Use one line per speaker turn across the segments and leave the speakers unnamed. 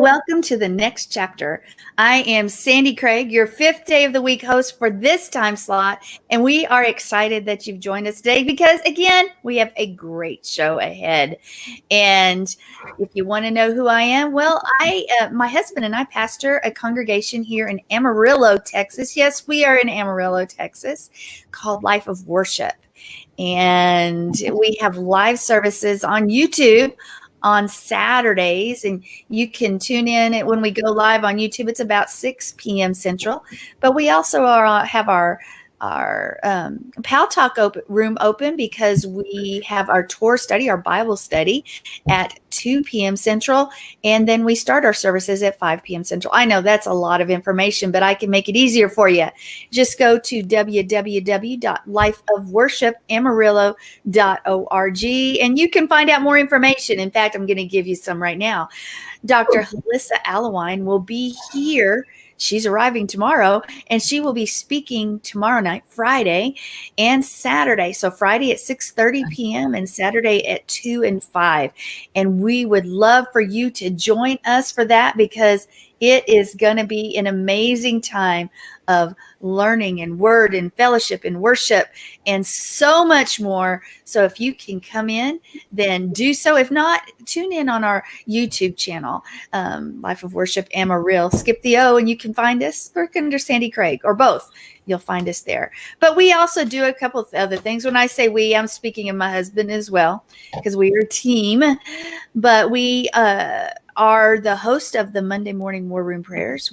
welcome to the next chapter. I am Sandi Craig, your 5th day of the week host for this time slot, and we are excited that you've joined us today because, again, we have a great show ahead. And if you want to know who I am, well, my husband and I pastor a congregation here in Amarillo, Texas. Yes, we are in Amarillo, Texas, called Life of Worship. And we have live services on YouTube on Saturdays, and you can tune in when we go live on YouTube. It's about 6 p.m. Central, but we also have our Pal Talk room open because we have our Torah study, our Bible study at 2 p.m. Central, and then we start our services at 5 p.m. Central. I know that's a lot of information, but I can make it easier for you. Just go to www.lifeofworshipamarillo.org, and you can find out more information. In fact, I'm going to give you some right now. Dr. Halissa Alawine will be here. She's arriving tomorrow, and she will be speaking tomorrow night, Friday, and Saturday. So Friday at 6:30 p.m. and Saturday at 2 and 5. And we would love for you to join us for that because it is going to be an amazing time of learning and word and fellowship and worship and so much more. So if you can come in, then do so. If not, tune in on our YouTube channel, Life of Worship Amarillo. Skip the O and you can find us. Look under Sandi Craig or both. You'll find us there. But we also do a couple of other things. When I say we, I'm speaking of my husband as well because we are a team. But we are the host of the Monday morning War Room Prayers.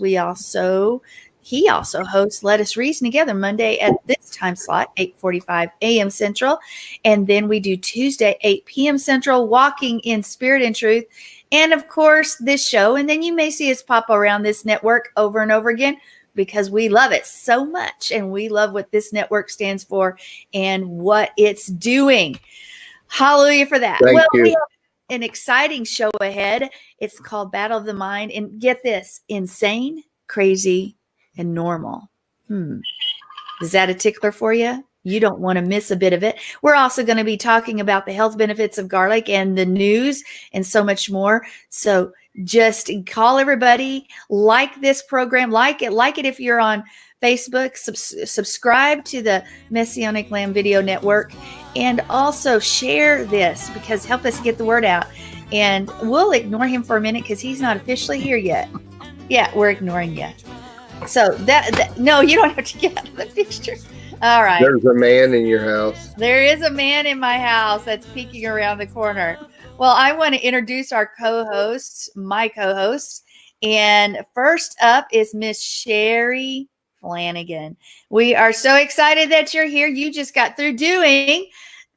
He also hosts Let Us Reason Together Monday at this time slot, 8:45 a.m. Central. And then we do Tuesday, 8 p.m. Central, Walking in Spirit and Truth. And, of course, this show. And then you may see us pop around this network over and over again because we love it so much. And we love what this network stands for and what it's doing. Hallelujah for that.
Thank you.
We have an exciting show ahead. It's called Battle of the Mind. And get this, insane, crazy, and normal. Is that a tickler for you? You don't want to miss a bit of it. We're also going to be talking about the health benefits of garlic and the news and so much more. So just call everybody, like this program, like it if you're on Facebook, subscribe to the Messianic Lamb Video Network, and also share this because help us get the word out. And we'll ignore him for a minute because he's not officially here yet. Yeah, we're ignoring you. So no, you don't have to get out of the picture. All right.
There's a man in your house.
There is a man in my house that's peeking around the corner. Well, I want to introduce our my co-hosts. And first up is Miss Sherry Flannigan. We are so excited that you're here. You just got through doing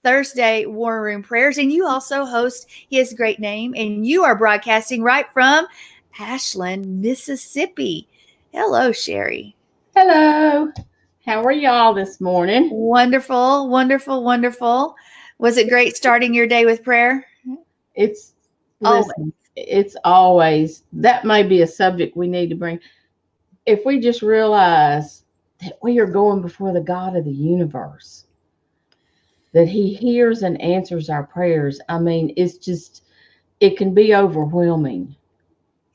Thursday War Room Prayers, and you also host his great name, and you are broadcasting right from Ashland, Mississippi. Hello, Sherry.
Hello. How are y'all this morning?
Wonderful, wonderful, wonderful. Was it great starting your day with prayer?
It's always, that may be a subject we need to bring. If we just realize that we are going before the God of the universe, that he hears and answers our prayers. I mean, it can be overwhelming.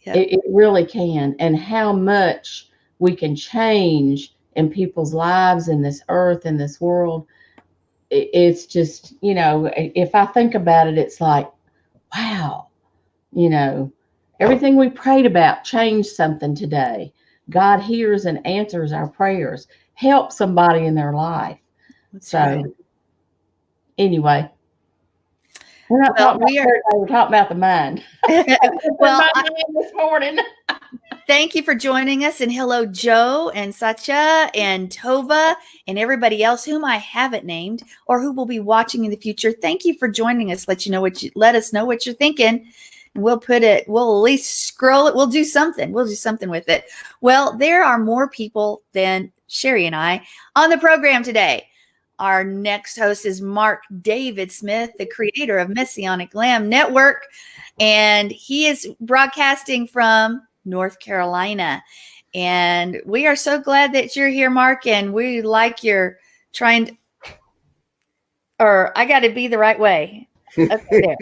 Yep. It really can. And how much we can change in people's lives, in this earth, in this world. It's just, if I think about it, it's like, wow, everything we prayed about changed something today. God hears and answers our prayers, help somebody in their life.
That's
so
right.
Anyway, we're not talking about prayer, we're talking about the mind.
Well,
mind this morning.
Thank you for joining us, and hello, Joe and Satya and Tova and everybody else whom I haven't named or who will be watching in the future. Thank you for joining us. Let us know what you're thinking. We'll at least scroll it. We'll do something. We'll do something with it. Well, there are more people than Sherry and I on the program today. Our next host is Mark David Smith, the creator of Messianic Lamb Network, and he is broadcasting from North Carolina. And we are so glad that you're here, Mark, and we like your I got to be the right way. Up there.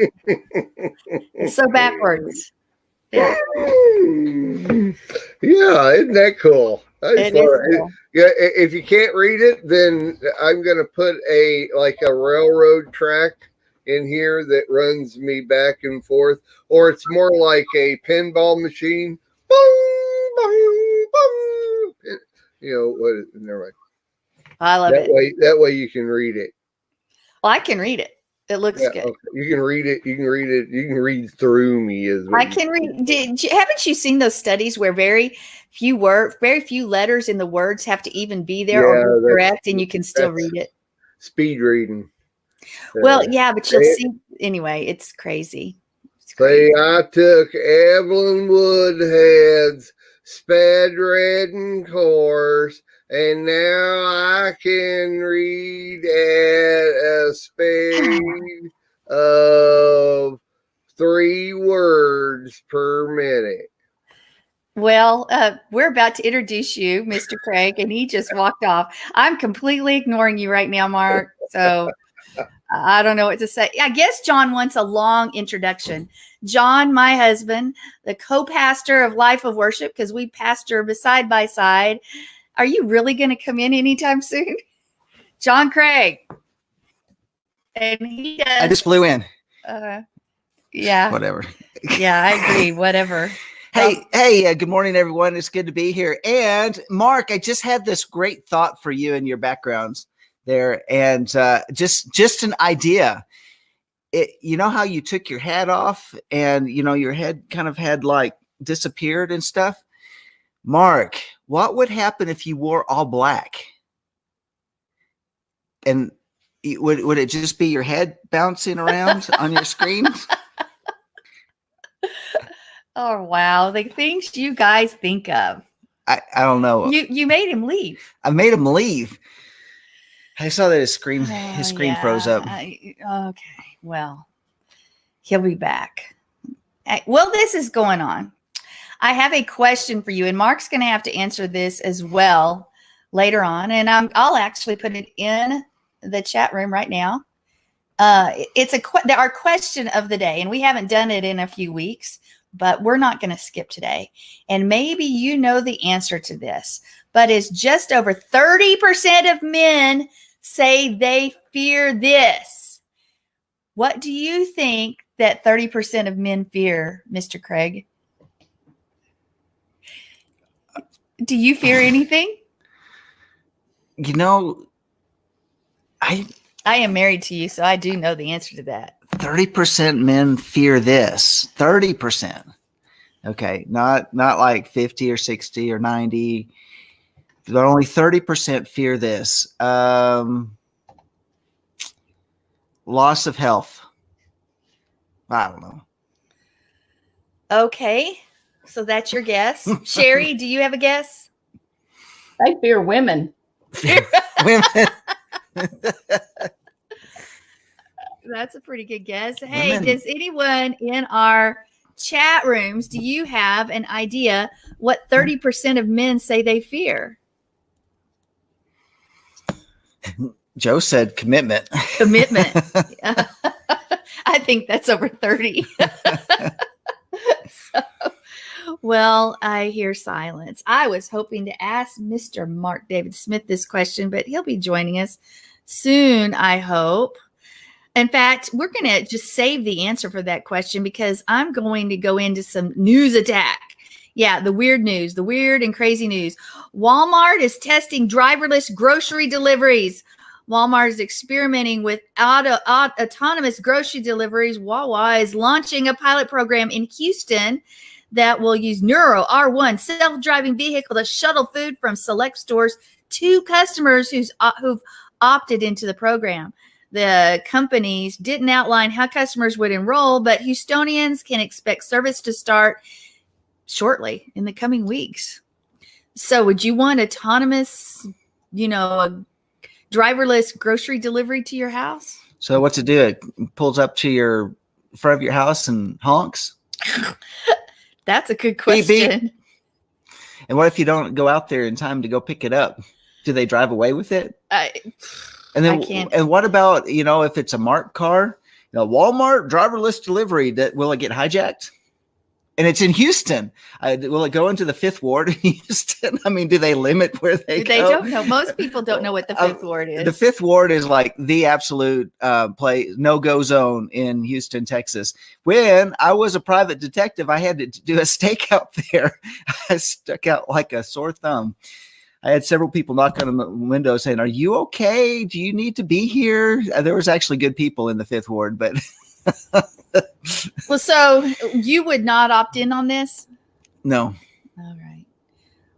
It's so backwards. Yeah.
Yeah, isn't that cool?
It is cool.
Yeah, if you can't read it, then I'm gonna put a railroad track in here that runs me back and forth, or it's more like a pinball machine. Boom, boom, boom. What? Never mind.
I love it.
That way you can read it.
Well, I can read it. It looks good.
Okay. You can read it. You can read it. You can read through me.
I can read. Haven't you seen those studies where very few letters in the words have to even be there or be correct, and you can still read it?
Speed reading.
Well, yeah, but you'll see. Anyway, it's crazy.
Say I took Evelyn Woodhead's sped reading course, and now I can read at a speed of 3 words per minute.
Well, we're about to introduce you, Mr. Craig, and he just walked off. I'm completely ignoring you right now, Mark. So I don't know what to say. I guess John wants a long introduction. John, my husband, the co-pastor of Life of Worship, because we pastor side by side. Are you really going to come in anytime soon? John Craig. And he does.
I just flew in.
Yeah.
Whatever.
Yeah, I agree. Whatever.
Hey, good morning, everyone. It's good to be here. And Mark, I just had this great thought for you and your backgrounds there. And just an idea. You know how you took your hat off and, your head kind of had disappeared and stuff? Mark, what would happen if you wore all black? And would it just be your head bouncing around on your screen?
Oh, wow. The things you guys think of.
I don't know.
You made him leave.
I made him leave. I saw that his screen froze up.
Okay. Well, he'll be back. Well, this is going on. I have a question for you, and Mark's going to have to answer this as well later on. And I'll actually put it in the chat room right now. It's our question of the day, and we haven't done it in a few weeks, but we're not going to skip today. And maybe you know the answer to this, but it's just over 30% of men say they fear this. What do you think that 30% of men fear, Mr. Craig? Do you fear anything?
I
am married to you, so I do know the answer to that.
30% men fear this. 30%. Okay, not like 50 or 60 or 90. But only 30% fear this. Loss of health. I don't know.
Okay, so that's your guess. Sherry, do you have a guess?
They fear women.
Women.
That's a pretty good guess. Hey, does anyone in our chat rooms, do you have an idea what 30% of men say they fear?
Joe said commitment.
Commitment. I think that's over 30. Well, I hear silence. I was hoping to ask Mr. Mark David Smith this question, but he'll be joining us soon, I hope. In fact, we're going to just save the answer for that question because I'm going to go into some news attack. Yeah, the weird news, the weird and crazy news. Walmart is testing driverless grocery deliveries. Walmart is experimenting with autonomous grocery deliveries. Wawa is launching a pilot program in Houston that will use Neuro R1 self-driving vehicle to shuttle food from select stores to customers who've opted into the program. The companies didn't outline how customers would enroll, but Houstonians can expect service to start shortly in the coming weeks. So would you want autonomous, a driverless grocery delivery to your house?
So what's it do? It pulls up to your front of your house and honks?
That's a good question. Beep, beep.
And what if you don't go out there in time to go pick it up? Do they drive away with it? And then, and what about, if it's a marked car, Walmart driverless delivery, will it get hijacked? And it's in Houston. Will it go into the Fifth Ward in Houston? I mean, do they limit where they go?
They don't know. Most people don't know what the Fifth Ward is.
The Fifth Ward is like the absolute no-go zone in Houston, Texas. When I was a private detective, I had to do a stakeout there. I stuck out like a sore thumb. I had several people knock on the window saying, "Are you okay? Do you need to be here?" There was actually good people in the Fifth Ward, but...
Well, so you would not opt in on this?
No.
All right.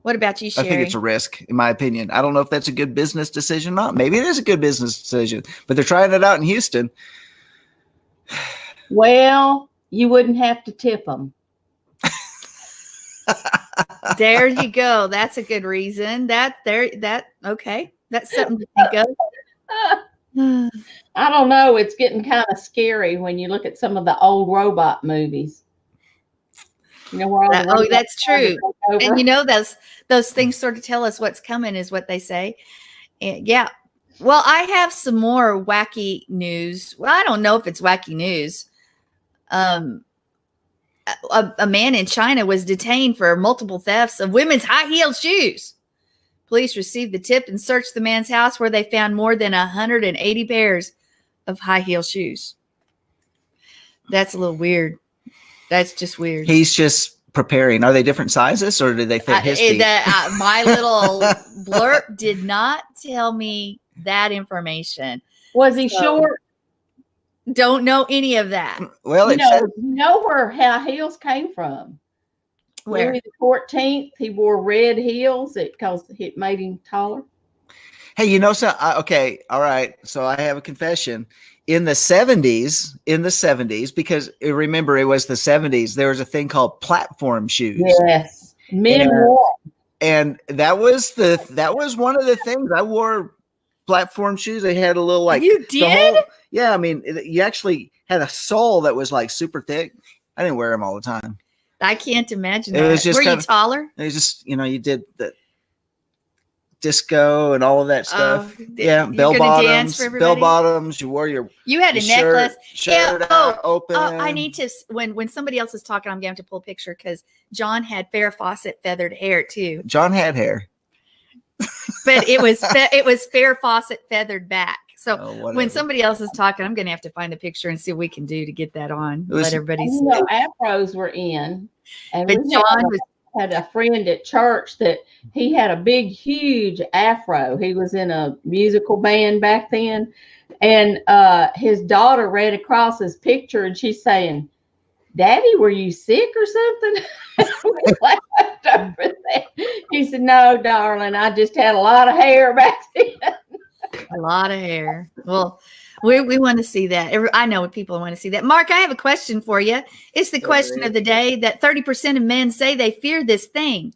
What about you, Sherry?
I think it's a risk, in my opinion. I don't know if that's a good business decision or not. Maybe it is a good business decision, but they're trying it out in Houston.
Well, you wouldn't have to tip them.
There you go. That's a good reason. Okay. That's something to think of.
I don't know. It's getting kind of scary when you look at some of the old robot movies. You know where all the robots
that's true.
take over?
And you know those things sort of tell us what's coming, is what they say. And yeah. Well, I have some more wacky news. Well, I don't know if it's wacky news. A man in China was detained for multiple thefts of women's high-heeled shoes. Police received the tip and searched the man's house, where they found more than 180 pairs of high-heel shoes. That's a little weird. That's just weird.
He's just preparing. Are they different sizes, or did they fit his feet?
My little blurb did not tell me that information.
Was he short?
Don't know any of that.
Well,
You know where high heels came from.
Where?
Louis the 14th, he wore red heels because it made him taller.
Hey, you know, okay, all right. So I have a confession. In the 70s, because remember, it was the 70s, there was a thing called platform shoes.
Yes. Men wore.
And that was one of the things. I wore platform shoes. They had a little like
you did?
Yeah, I mean, you actually had a sole that was like super thick. I didn't wear them all the time.
I can't imagine
It
that.
was just
Were you taller?
It was just, you did the disco and all of that stuff. Bell bottoms. You wore
You had a necklace.
Shirt open.
I need to, when somebody else is talking, I'm going to pull a picture, because John had Farrah Fawcett feathered hair too.
John had hair.
But it was Farrah Fawcett feathered back. So when somebody else is talking, I'm going to have to find the picture and see what we can do to get that on. Let everybody see.
Afros were in. And
but John
had a friend at church that he had a big, huge afro. He was in a musical band back then. And his daughter read across his picture, and she's saying, "Daddy, were you sick or something?" He said, "No, darling, I just had a lot of hair back then."
A lot of hair. Well, we want to see that. I know what people want to see that. Mark, I have a question for you. It's the question of the day that 30% of men say they fear this thing.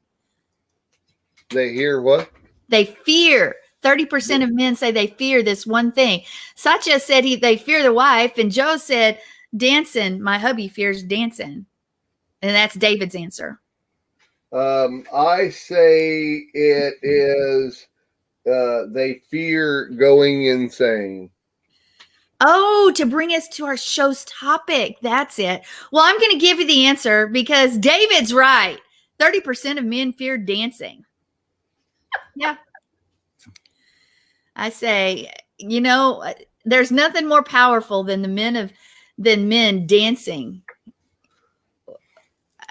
They hear what?
They fear. 30% of men say they fear this one thing. Satya said they fear the wife, and Joe said dancing. My hubby fears dancing. And that's David's answer.
I say it is they fear going insane.
Oh, to bring us to our show's topic. That's it. Well, I'm going to give you the answer, because David's right. 30% of men fear dancing. Yeah. I say, there's nothing more powerful than men dancing.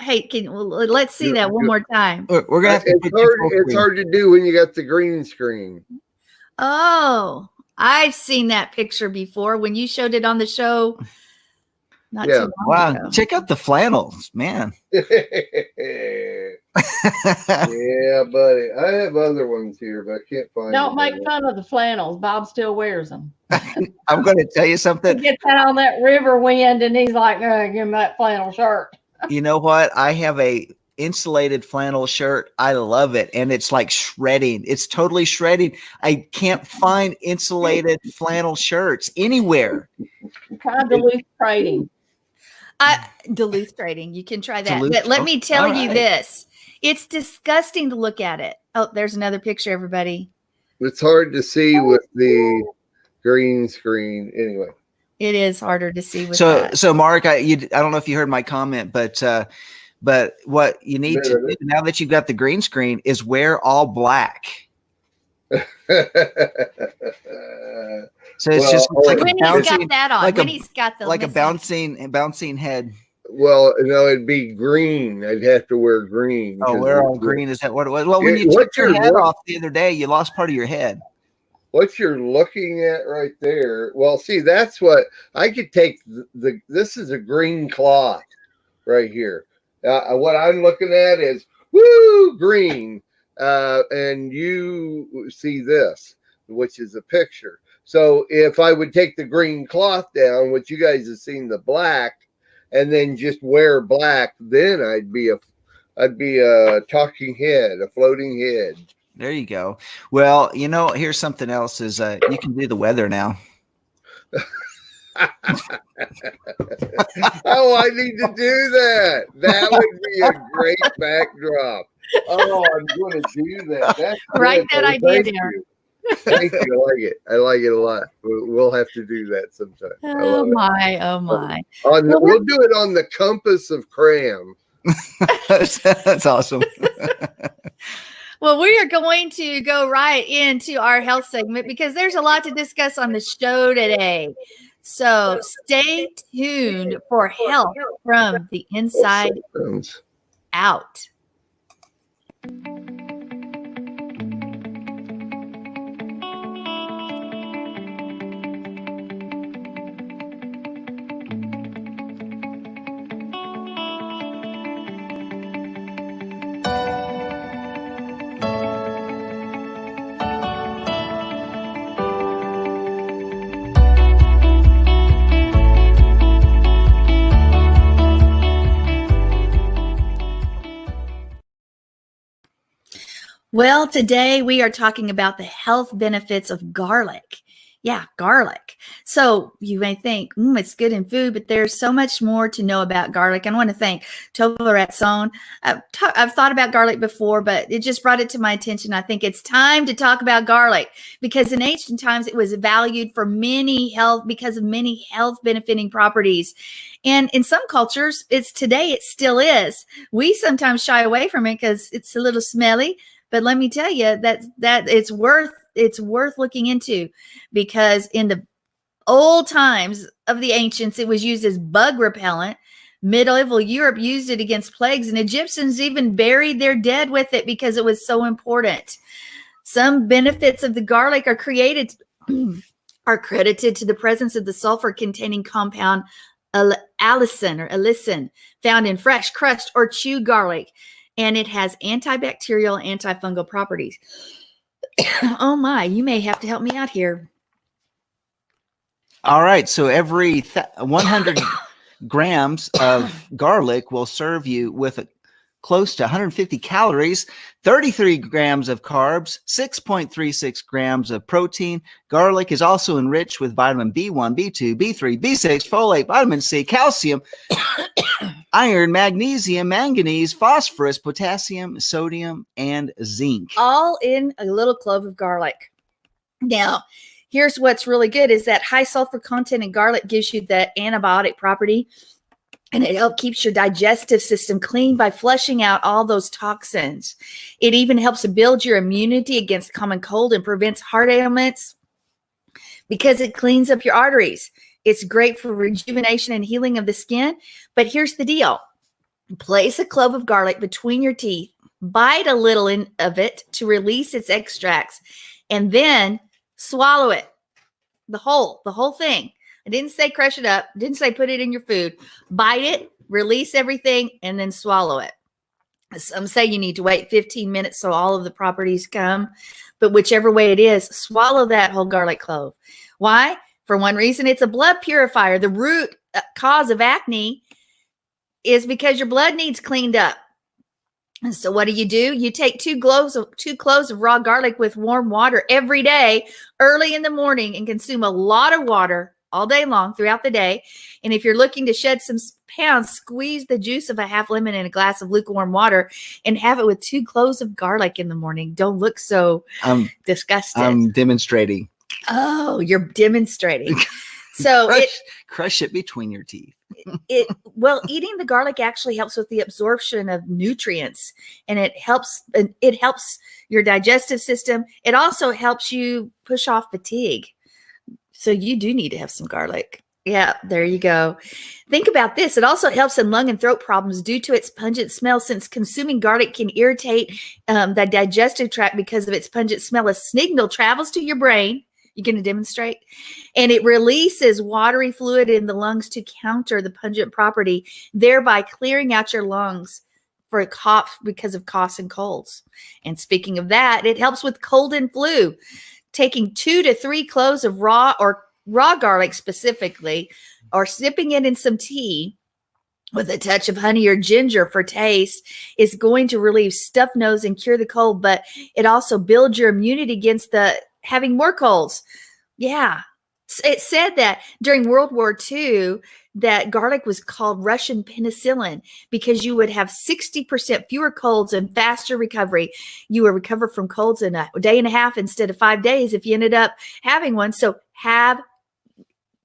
Hey, let's see that one more time.
We're gonna have to.
It's hard to do when you got the green screen.
Oh, I've seen that picture before when you showed it on the show. Not too long ago.
Check out the flannels, man.
Yeah, buddy. I have other ones here, but I can't find them.
Don't make fun of the flannels. Bob still wears them.
I'm going to tell you something.
He gets out on that river wind, and he's like, "Give him that flannel shirt."
You know what? I have a insulated flannel shirt. I love it. And it's like shredding. It's totally shredding. I can't find insulated flannel shirts anywhere.
Try Duluth trading.
Duluth trading. You can try that.
Duluth,
but let me tell you
right.
this. It's disgusting to look at it. Oh, there's another picture, everybody.
It's hard to see with the green screen. Anyway.
It is harder to see with that.
So Mark, I don't know if you heard my comment, but But what you need to do now that you've got the green screen is wear all black. So it's just like
when he's got that on, when he's got the
like a bouncing head.
Well, no, it'd be green. I'd have to wear green.
Oh, wear all green. Is that what it was? Well, when you took your head off the other day, you lost part of your head.
What you're looking at right there. Well, see, that's what I could take. This is a green cloth right here. What I'm looking at is green. And you see this, which is a picture. So if I would take the green cloth down, which you guys have seen the black, and then just wear black, then I'd be a talking head, a floating head.
There you go. Well, here's something else is you can do the weather now.
Oh, I need to do that. That would be a great backdrop. Oh, I'm going to do that. That's
write that idea down.
Thank you. I like it a lot. We'll have to do that sometime.
Oh my.
We'll do it on the compass of cram.
That's awesome.
Well, we are going to go right into our health segment because there's a lot to discuss on the show today. So stay tuned for health from the inside out. Well, today we are talking about the health benefits of garlic. Yeah, garlic. So you may think, it's good in food, but there's so much more to know about garlic. And I want to thank Tova Ratson. I've thought about garlic before, but it just brought it to my attention. I think it's time to talk about garlic because in ancient times it was valued for because of many health benefiting properties. And in some cultures, it still is. We sometimes shy away from it because it's a little smelly. But let me tell you that it's worth looking into because in the old times of the ancients, it was used as bug repellent. Medieval Europe used it against plagues, and Egyptians even buried their dead with it because it was so important. Some benefits of the garlic are credited to the presence of the sulfur-containing compound allicin, found in fresh, crushed, or chewed garlic. And it has antibacterial, antifungal properties. Oh my, you may have to help me out here.
All right. So every 100 grams of garlic will serve you with close to 150 calories, 33 grams of carbs, 6.36 grams of protein. Garlic is also enriched with vitamin B1, B2, B3, B6, folate, vitamin C, calcium, iron, magnesium, manganese, phosphorus, potassium, sodium, and zinc. All in a little clove of garlic.
Now, here's what's really good is that high sulfur content in garlic gives you that antibiotic property, and it keeps your digestive system clean by flushing out all those toxins. It even helps to build your immunity against common cold and prevents heart ailments because it cleans up your arteries. It's great for rejuvenation and healing of the skin. But here's the deal. Place a clove of garlic between your teeth, bite a little of it to release its extracts, and then swallow it. The whole thing. I didn't say crush it up. Didn't say put it in your food. Bite it, release everything, and then swallow it. Some say you need to wait 15 minutes so all of the properties come. But whichever way it is, swallow that whole garlic clove. Why? For one reason, it's a blood purifier. The root cause of acne is because your blood needs cleaned up. And so what do? You take two cloves of raw garlic with warm water every day, early in the morning, and consume a lot of water all day long throughout the day. And if you're looking to shed some pounds, squeeze the juice of a half lemon in a glass of lukewarm water and have it with 2 cloves of garlic in the morning. Don't look so disgusted.
I'm demonstrating.
Oh, you're demonstrating. So
Crush it between your teeth.
Well, eating the garlic actually helps with the absorption of nutrients, and it helps your digestive system. It also helps you push off fatigue. So you do need to have some garlic. Yeah, there you go. Think about this. It also helps in lung and throat problems due to its pungent smell, since consuming garlic can irritate the digestive tract because of its pungent smell. A signal travels to your brain. You're going to demonstrate? And it releases watery fluid in the lungs to counter the pungent property, thereby clearing out your lungs for a cough because of coughs and colds. And speaking of that, it helps with cold and flu. Taking 2 to 3 cloves of raw garlic specifically, or sipping it in some tea with a touch of honey or ginger for taste is going to relieve stuffed nose and cure the cold, but it also builds your immunity against having more colds. Yeah. It said that during World War II that garlic was called Russian penicillin because you would have 60% fewer colds and faster recovery. You would recover from colds in a day and a half instead of 5 days if you ended up having one. So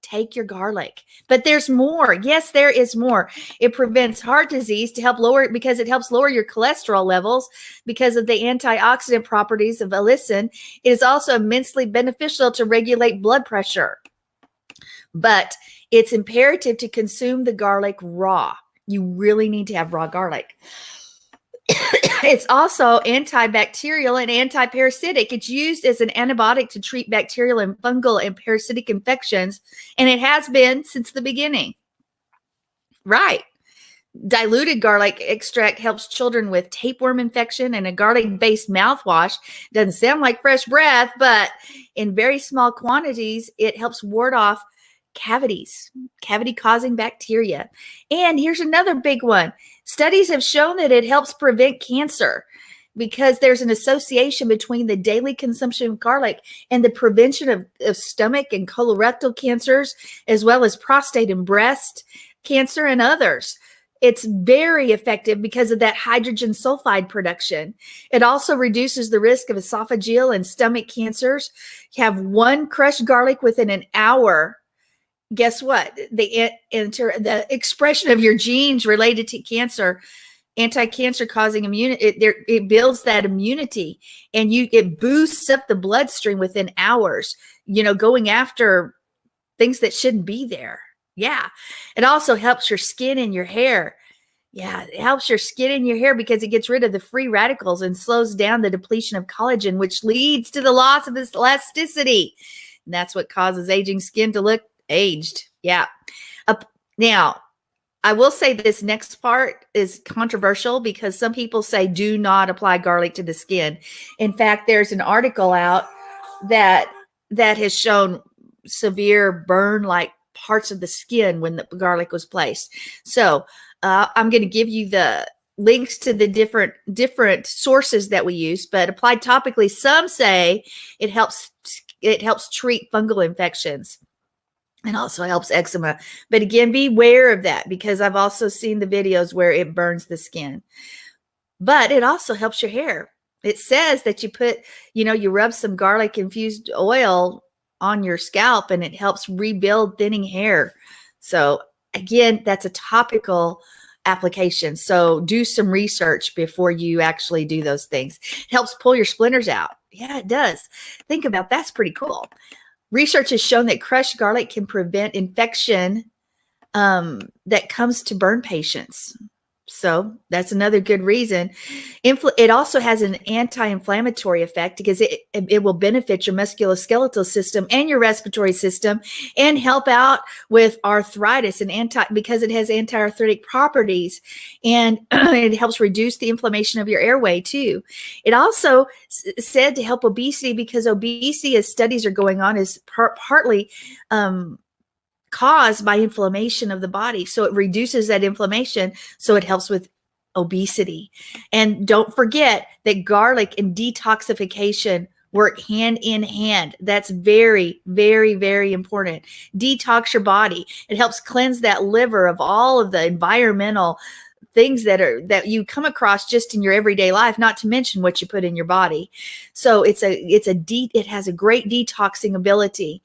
take your garlic. But there's more. Yes, there is more. It prevents heart disease because it helps lower your cholesterol levels because of the antioxidant properties of allicin. It is also immensely beneficial to regulate blood pressure. But it's imperative to consume the garlic raw. You really need to have raw garlic. It's also antibacterial and antiparasitic. It's used as an antibiotic to treat bacterial and fungal and parasitic infections, and it has been since the beginning. Right. Diluted garlic extract helps children with tapeworm infection, and a garlic-based mouthwash doesn't sound like fresh breath, but in very small quantities, it helps ward off cavity-causing bacteria. And here's another big one. Studies have shown that it helps prevent cancer because there's an association between the daily consumption of garlic and the prevention of stomach and colorectal cancers, as well as prostate and breast cancer and others. It's very effective because of that hydrogen sulfide production. It also reduces the risk of esophageal and stomach cancers. You have 1 crushed garlic within an hour. Guess what? The expression of your genes related to cancer, anti-cancer causing immunity, it builds that immunity, and it boosts up the bloodstream within hours, going after things that shouldn't be there. Yeah. It also helps your skin and your hair. Yeah, it helps your skin and your hair because it gets rid of the free radicals and slows down the depletion of collagen, which leads to the loss of its elasticity. And that's what causes aging skin to look aged. Yeah. Now, I will say this next part is controversial because some people say do not apply garlic to the skin. In fact, there's an article out that has shown severe burn-like parts of the skin when the garlic was placed. So I'm going to give you the links to the different sources that we use, but applied topically, some say it helps treat fungal infections. And also helps eczema. But again, beware of that because I've also seen the videos where it burns the skin. But it also helps your hair. It says that you rub some garlic infused oil on your scalp and it helps rebuild thinning hair. So again, that's a topical application. So do some research before you actually do those things. It helps pull your splinters out. Yeah, it does. Think about that's pretty cool. Research has shown that crushed garlic can prevent infection that comes to burn patients. So that's another good reason. It also has an anti-inflammatory effect because it will benefit your musculoskeletal system and your respiratory system and help out with arthritis because it has anti-arthritic properties, and it helps reduce the inflammation of your airway too. It also said to help obesity because obesity, as studies are going on, is partly caused by inflammation of the body. So it reduces that inflammation. So it helps with obesity. And don't forget that garlic and detoxification work hand in hand. That's very, very, very important. Detox your body. It helps cleanse that liver of all of the environmental things that you come across just in your everyday life, not to mention what you put in your body. So it has a great detoxing ability.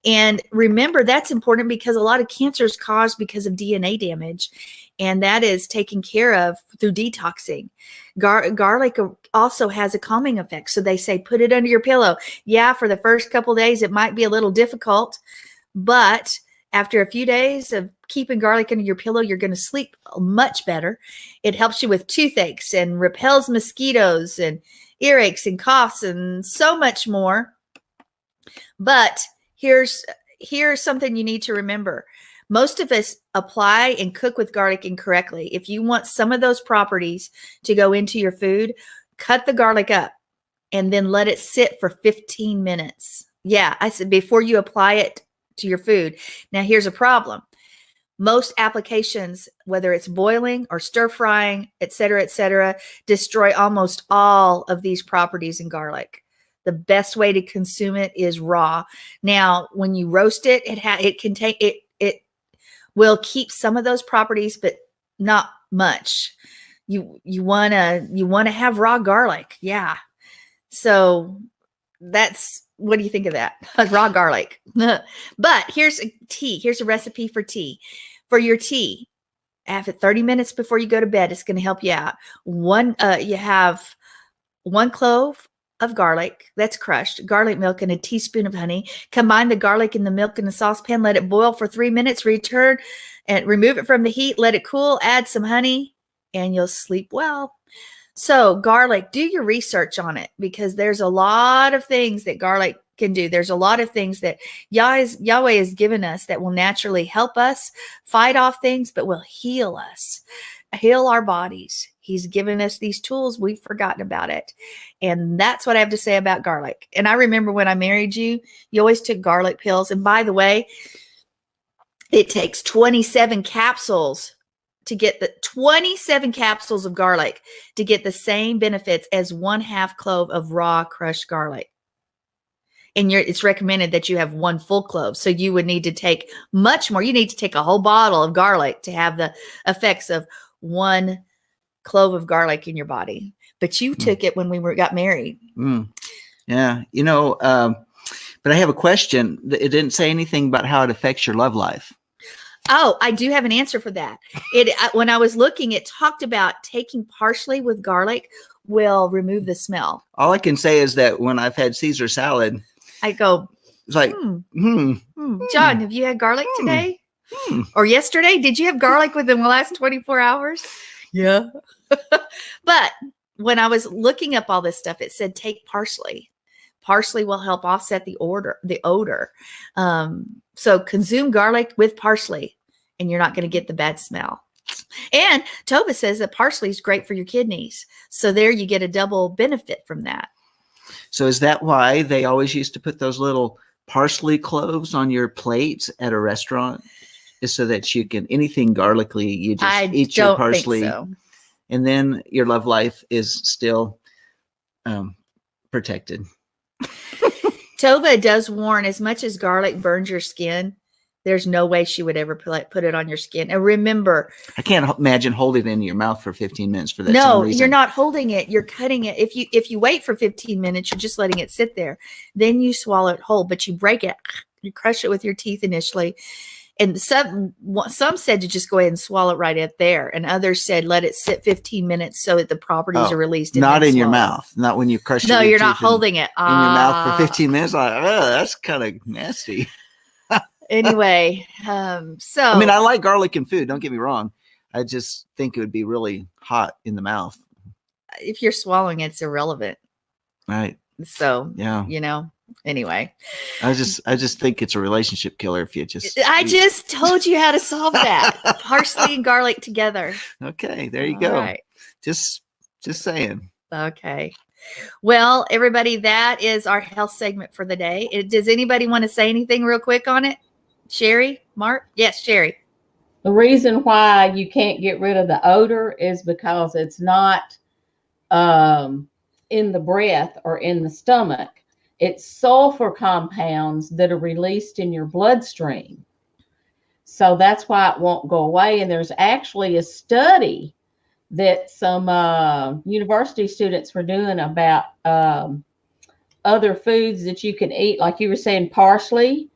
And remember, that's important because a lot of cancer is caused because of DNA damage, and that is taken care of through detoxing. Garlic also has a calming effect. So they say, put it under your pillow. Yeah, for the first couple of days, it might be a little difficult, but after a few days of keeping garlic under your pillow, you're going to sleep much better. It helps you with toothaches and repels mosquitoes and earaches and coughs and so much more. But here's something you need to remember. Most of us apply and cook with garlic incorrectly. If you want some of those properties to go into your food, cut the garlic up and then let it sit for 15 minutes. Yeah, I said before you apply it to your food. Now, here's a problem. Most applications, whether it's boiling or stir frying, et cetera, destroy almost all of these properties in garlic. The best way to consume it is raw. Now, when you roast it, it will keep some of those properties, but not much. You want to have raw garlic. Yeah. So what do you think of that? Raw garlic. But here's a tea. Here's a recipe for tea. For your tea, have it 30 minutes before you go to bed. It's going to help you out. You have 1 clove of garlic that's crushed, garlic milk, and a teaspoon of honey. Combine the garlic and the milk in a saucepan. Let it boil for 3 minutes. Return and remove it from the heat. Let it cool. Add some honey, and you'll sleep well. So garlic, do your research on it, because there's a lot of things that garlic can do. There's a lot of things that Yahweh has given us that will naturally help us fight off things, but will heal us, heal our bodies. He's given us these tools. We've forgotten about it. And that's what I have to say about garlic. And I remember when I married you, you always took garlic pills. And by the way, it takes 27 capsules to get the 27 capsules of garlic to get the same benefits as 1/2 clove of raw crushed garlic. And it's recommended that you have 1 full clove. So you would need to take much more. You need to take a whole bottle of garlic to have the effects of 1 clove of garlic in your body. But you took it when we got married.
Yeah. But I have a question. It didn't say anything about how it affects your love life.
Oh, I do have an answer for that. When I was looking, it talked about taking parsley with garlic will remove the smell.
All I can say is that when I've had Caesar salad,
I go,
it's like,
John, have you had garlic today? Or yesterday? Did you have garlic within the last 24 hours? Yeah. But when I was looking up all this stuff, it said take parsley. Parsley will help offset the odor. So consume garlic with parsley, and you're not going to get the bad smell. And Tova says that parsley is great for your kidneys. So there you get a double benefit from that.
So is that why they always used to put those little parsley cloves on your plates at a restaurant? Is so that you can, anything garlicky, you just eat your parsley.
Think so.
And then your love life is still protected.
Tova does warn, as much as garlic burns your skin, there's no way she would ever put it on your skin. And remember,
I can't imagine holding it in your mouth for 15 minutes for that.
No, you're not holding it. You're cutting it. If you wait for 15 minutes, you're just letting it sit there. Then you swallow it whole, but you break it. You crush it with your teeth initially. And some said to just go ahead and swallow it right at there. And others said, let it sit 15 minutes so that the properties are released.
Not in your mouth. Not when you crush it.
No, you're not holding it.
In your mouth for 15 minutes. Like, that's kind of nasty.
Anyway, so.
I mean, I like garlic in food. Don't get me wrong. I just think it would be really hot in the mouth.
If you're swallowing, it's irrelevant.
Right.
So,
yeah.
Anyway,
I just think it's a relationship killer if you just.
I just told you how to solve that. Parsley and garlic together.
Okay, there you go.
Right.
Just saying.
Okay. Well, everybody, that is our health segment for the day. Does anybody want to say anything real quick on it? Sherry, Mark? Yes, Sherry.
The reason why you can't get rid of the odor is because it's not in the breath or in the stomach. It's sulfur compounds that are released in your bloodstream. So that's why it won't go away. And there's actually a study that some university students were doing about other foods that you can eat, like you were saying, parsley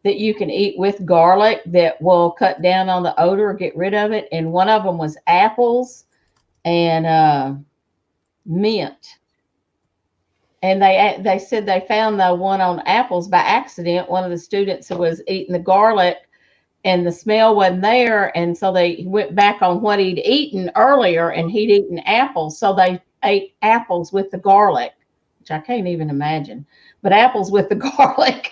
that you can eat with garlic that will cut down on the odor or get rid of it. And one of them was apples and mint. And they said they found the one on apples by accident. One of the students was eating the garlic and the smell wasn't there. And so they went back on what he'd eaten earlier, and he'd eaten apples. So they ate apples with the garlic, which I can't even imagine, but apples with the garlic.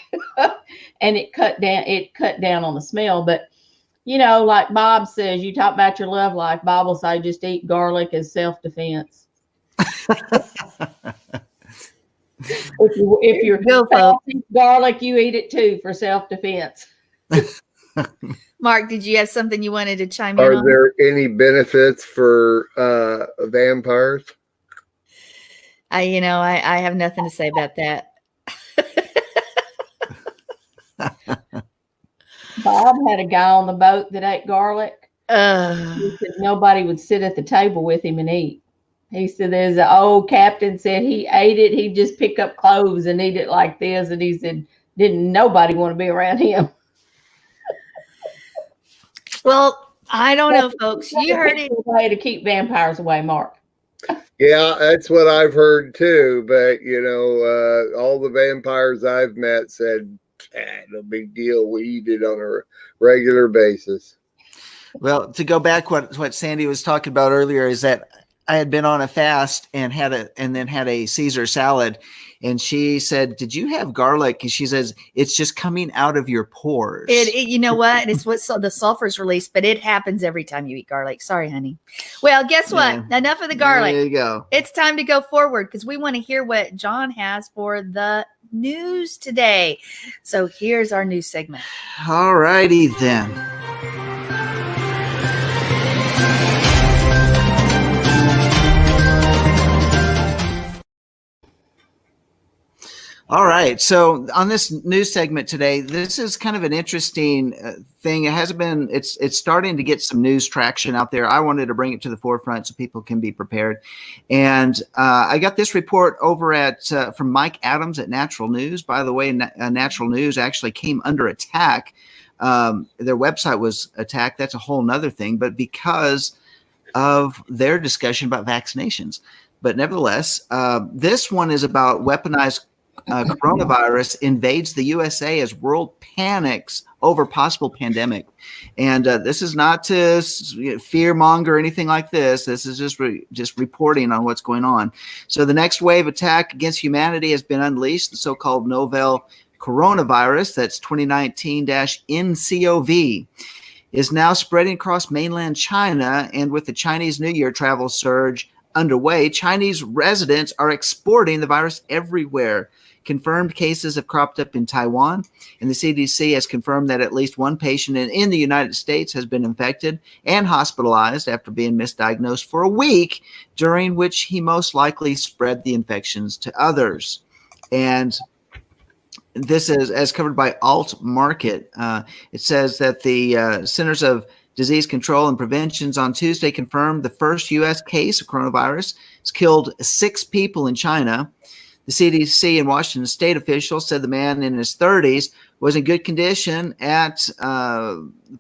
And it cut down on the smell. But, you know, like Bob says, you talk about your love life, Bob will say just eat garlic as self-defense. If you're eating garlic, you eat it too for self-defense.
Mark, did you have something you wanted to chime in on?
Are there any benefits for vampires?
I have nothing to say about that.
Bob had a guy on the boat that ate garlic. He said nobody would sit at the table with him and eat. He said there's an old captain said he ate it. He'd just pick up cloves and eat it like this. And he said, didn't nobody want to be around him.
Well, I don't know, folks. You heard it.
Way to keep vampires away, Mark.
Yeah, that's what I've heard too. But, you know, all the vampires I've met said, no big deal. We eat it on a regular basis.
Well, to go back, what Sandi was talking about earlier is that I had been on a fast and then had a Caesar salad. And she said, did you have garlic? And she says, it's just coming out of your pores.
You know what? It's what the sulfur's released, but it happens every time you eat garlic. Sorry, honey. Well, guess what?
Yeah.
Enough of the garlic.
There you go.
It's time to go forward because we want to hear what John has for the news today. So here's our news segment.
All righty then. All right. So on this news segment today, this is kind of an interesting thing. It's starting to get some news traction out there. I wanted to bring it to the forefront so people can be prepared. And I got this report over from Mike Adams at Natural News. By the way, Natural News actually came under attack. Their website was attacked. That's a whole nother thing, but because of their discussion about vaccinations. But nevertheless, this one is about weaponized coronavirus invades the USA as world panics over possible pandemic. And this is not to fear monger or anything like this. This is just reporting on what's going on. So the next wave attack against humanity has been unleashed, the so-called novel coronavirus, that's 2019-NCOV, is now spreading across mainland China. And with the Chinese New Year travel surge underway, Chinese residents are exporting the virus everywhere. Confirmed cases have cropped up in Taiwan, and the CDC has confirmed that at least one patient in the United States has been infected and hospitalized after being misdiagnosed for a week, during which he most likely spread the infections to others. And this is as covered by Alt Market. It says that the Centers of Disease Control and Prevention on Tuesday confirmed the first U.S. case of coronavirus. It's killed 6 people in China. The CDC and Washington state officials said the man in his 30s was in good condition at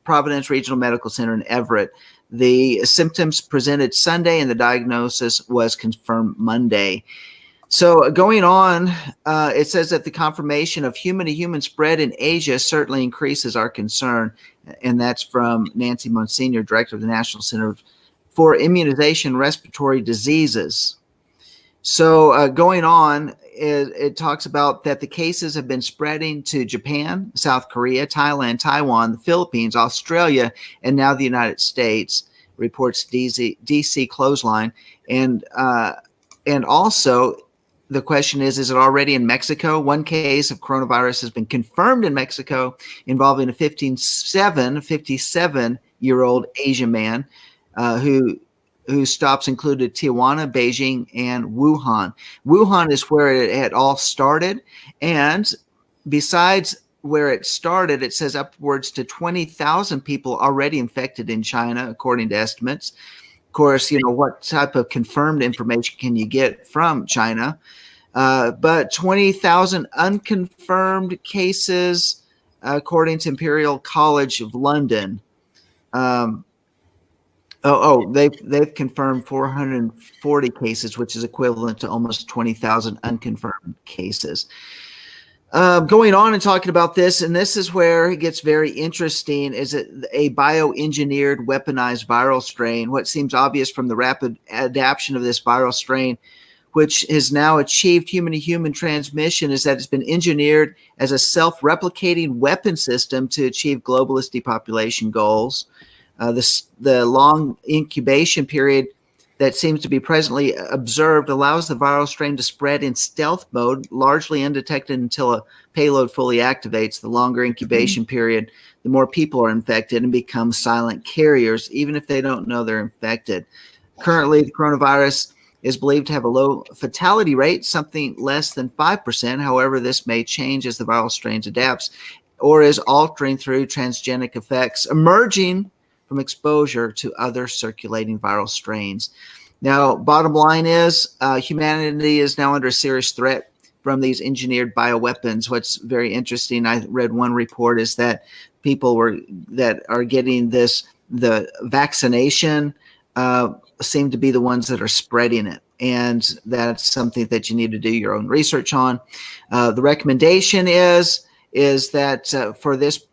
Providence Regional Medical Center in Everett. The symptoms presented Sunday and the diagnosis was confirmed Monday. So going on, it says that the confirmation of human-to-human spread in Asia certainly increases our concern. And that's from Nancy Monsignor, director of the National Center for Immunization and Respiratory Diseases. So going on, it talks about that the cases have been spreading to Japan, South Korea, Thailand, Taiwan, the Philippines, Australia, and now the United States, reports DC Clothesline. And also the question is it already in Mexico? One case of coronavirus has been confirmed in Mexico involving a 57-year-old Asian man whose stops included Tijuana, Beijing, and Wuhan. Wuhan is where it had all started. And besides where it started, it says upwards to 20,000 people already infected in China, according to estimates. Of course, what type of confirmed information can you get from China? But 20,000 unconfirmed cases, according to Imperial College of London. They've confirmed 440 cases, which is equivalent to almost 20,000 unconfirmed cases. Going on and talking about this, and this is where it gets very interesting, is it a bioengineered weaponized viral strain? What seems obvious from the rapid adaptation of this viral strain, which has now achieved human-to-human transmission, is that it's been engineered as a self-replicating weapon system to achieve globalist depopulation goals. The long incubation period that seems to be presently observed allows the viral strain to spread in stealth mode, largely undetected until a payload fully activates. The longer incubation period, the more people are infected and become silent carriers, even if they don't know they're infected. Currently, the coronavirus is believed to have a low fatality rate, something less than 5%. However, this may change as the viral strains adapts or is altering through transgenic effects emerging from exposure to other circulating viral strains. Now, bottom line is humanity is now under a serious threat from these engineered bioweapons. What's very interesting, I read one report, is that people that are getting the vaccination seem to be the ones that are spreading it. And that's something that you need to do your own research on. The recommendation is that for this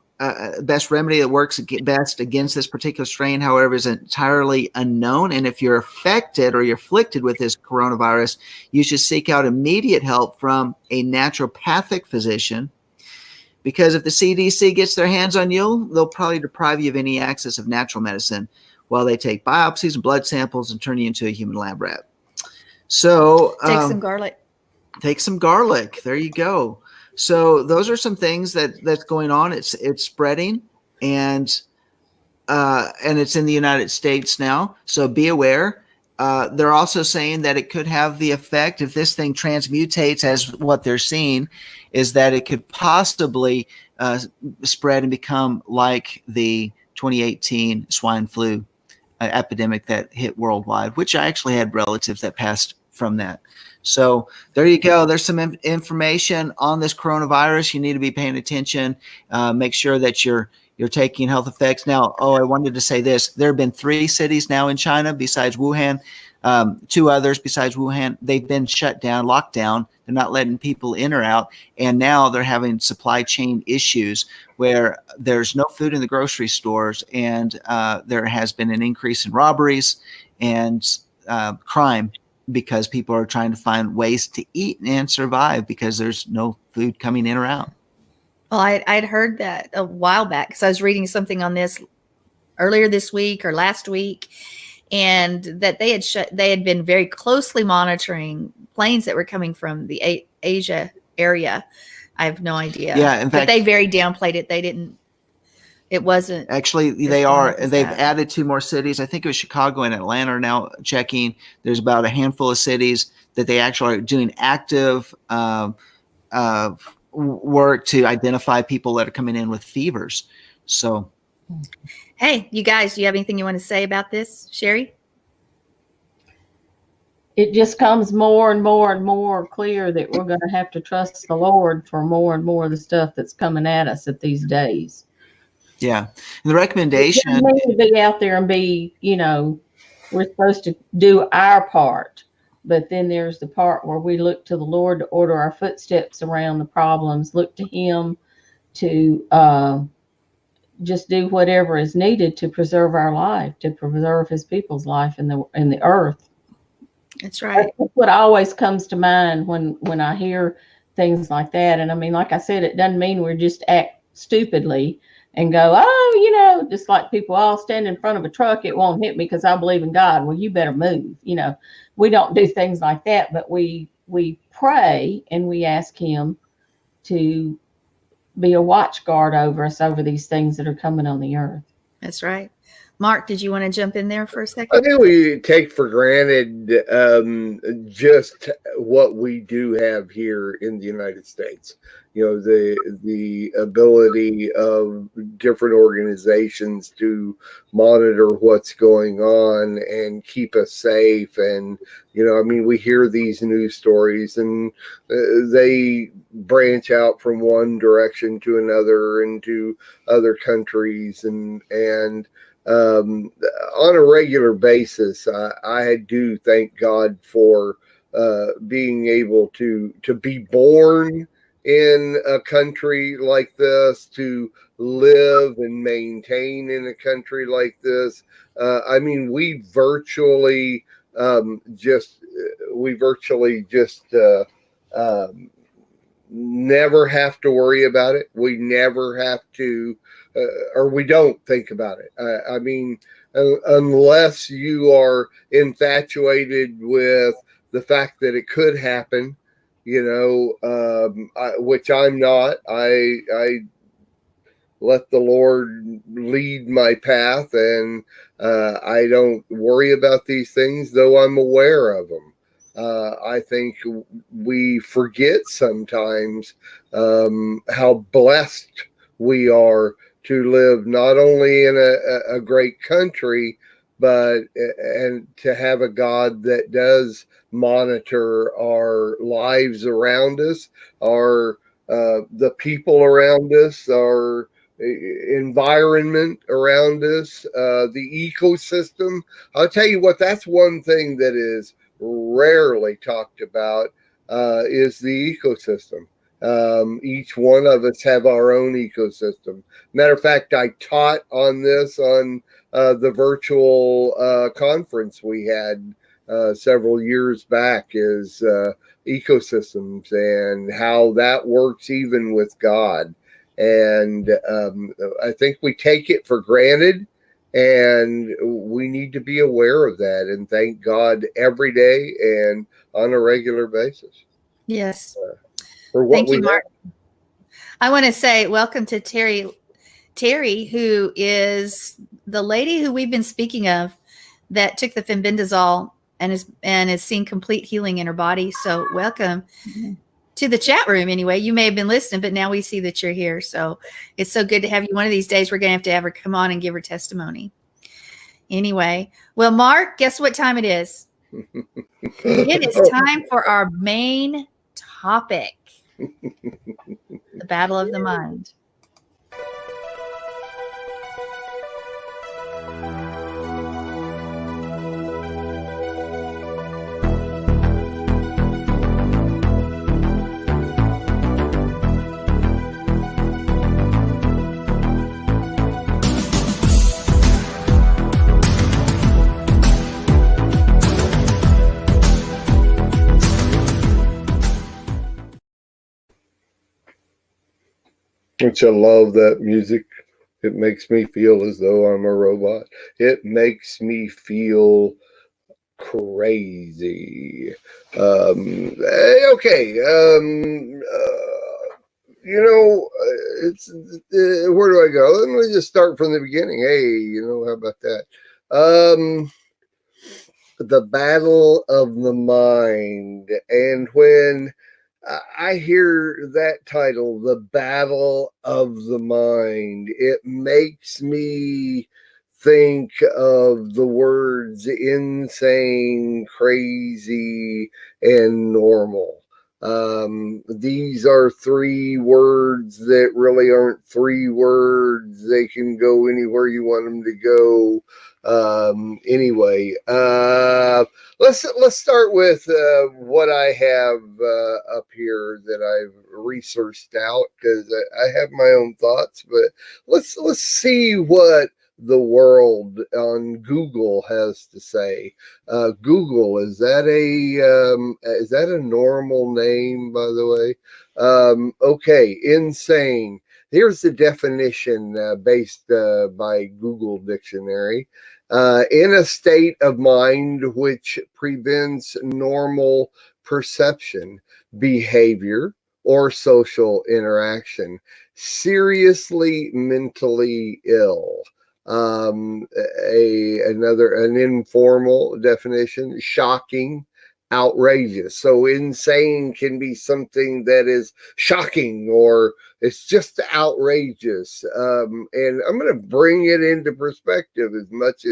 best remedy that works best against this particular strain, however, is entirely unknown. And if you're affected or you're afflicted with this coronavirus, you should seek out immediate help from a naturopathic physician, because if the CDC gets their hands on you, they'll probably deprive you of any access of natural medicine while they take biopsies and blood samples and turn you into a human lab rat. So
take some garlic.
Take some garlic. There you go. So those are some things that's going on. It's spreading, and it's in the United States now. So be aware. They're also saying that it could have the effect, if this thing transmutates as what they're seeing, is that it could possibly spread and become like the 2018 swine flu epidemic that hit worldwide, which I actually had relatives that passed from that. So there you go. There's some information on this coronavirus. You need to be paying attention. Make sure that you're taking health effects. Now, I wanted to say this. There have been 3 cities now in China besides Wuhan, 2 others besides Wuhan. They've been shut down, locked down. They're not letting people in or out. And now they're having supply chain issues where there's no food in the grocery stores. And there has been an increase in robberies and crime, because people are trying to find ways to eat and survive because there's no food coming in or out.
Well, I'd heard that a while back, because I was reading something on this earlier this week or last week, and that they had been very closely monitoring planes that were coming from the Asia area. I have no idea.
Yeah, in fact,
but they very downplayed it. They didn't. It wasn't.
Actually, they are. They've added 2 more cities. I think it was Chicago and Atlanta are now checking. There's about a handful of cities that they actually are doing active work to identify people that are coming in with fevers. So,
hey, you guys, do you have anything you want to say about this, Sherry?
It just comes more and more and more clear that we're going to have to trust the Lord for more and more of the stuff that's coming at us at these days.
Yeah. And the recommendation
to be out there and be, we're supposed to do our part, but then there's the part where we look to the Lord to order our footsteps around the problems, look to Him to just do whatever is needed to preserve our life, to preserve His people's life in the earth.
That's right.
That's what always comes to mind when I hear things like that. And I mean, like I said, it doesn't mean we're just act stupidly and go, just like people, I'll stand in front of a truck, it won't hit me because I believe in God. Well, you better move. We don't do things like that, but we pray and we ask Him to be a watch guard over us, over these things that are coming on the earth.
That's right. Mark, did you want to jump in there for a
I
second?
think we take for granted just what we do have here in the United States. You know, the ability of different organizations to monitor what's going on and keep us safe. And I mean, we hear these news stories, and they branch out from one direction to another into other countries, and on a regular basis, I do thank God for being able to be born in a country like this, to live and maintain in a country like this. I mean, we virtually just never have to worry about it. We never have to, or we don't think about it. I mean, unless you are infatuated with the fact that it could happen, which I'm not. I let the Lord lead my path, and I don't worry about these things, though I'm aware of them. I think we forget sometimes how blessed we are to live not only in a great country, but and to have a God that does monitor our lives around us, our the people around us, our environment around us, the ecosystem. I'll tell you what, that's one thing that is rarely talked about, is the ecosystem. Each one of us have our own ecosystem. Matter of fact, I taught on this on the virtual conference we had several years back, is ecosystems and how that works even with God. And I think we take it for granted, and we need to be aware of that and thank God every day and on a regular basis.
Yes.
For what
Thank
we
you, Mark.
have.
I want to say welcome to Terry, who is the lady who we've been speaking of that took the fenbendazole and is seeing complete healing in her body. So welcome to the chat room. Anyway, you may have been listening, but now we see that you're here. So it's so good to have you. One of these days, we're going to have her come on and give her testimony. Anyway, well, Mark, guess what time it is? It is time for our main topic, the battle of the mind.
Which I love that music. It makes me feel as though I'm a robot. It makes me feel crazy. Okay. It's where do I go? Let me just start from the beginning. Hey, how about that? The battle of the mind. And when I hear that title, The Battle of the Mind, it makes me think of the words insane, crazy, and normal. These are three words that really aren't three words. They can go anywhere you want them to go. Anyway, let's start with what I have up here that I've researched out, because I have my own thoughts. But let's see what the world on Google has to say. Google, is that a normal name, by the way? Okay, insane. Here's the definition based by Google Dictionary. In a state of mind which prevents normal perception, behavior, or social interaction. Seriously mentally ill. An informal definition: shocking, outrageous. So insane can be something that is shocking, or it's just outrageous. And I'm going to bring it into perspective as much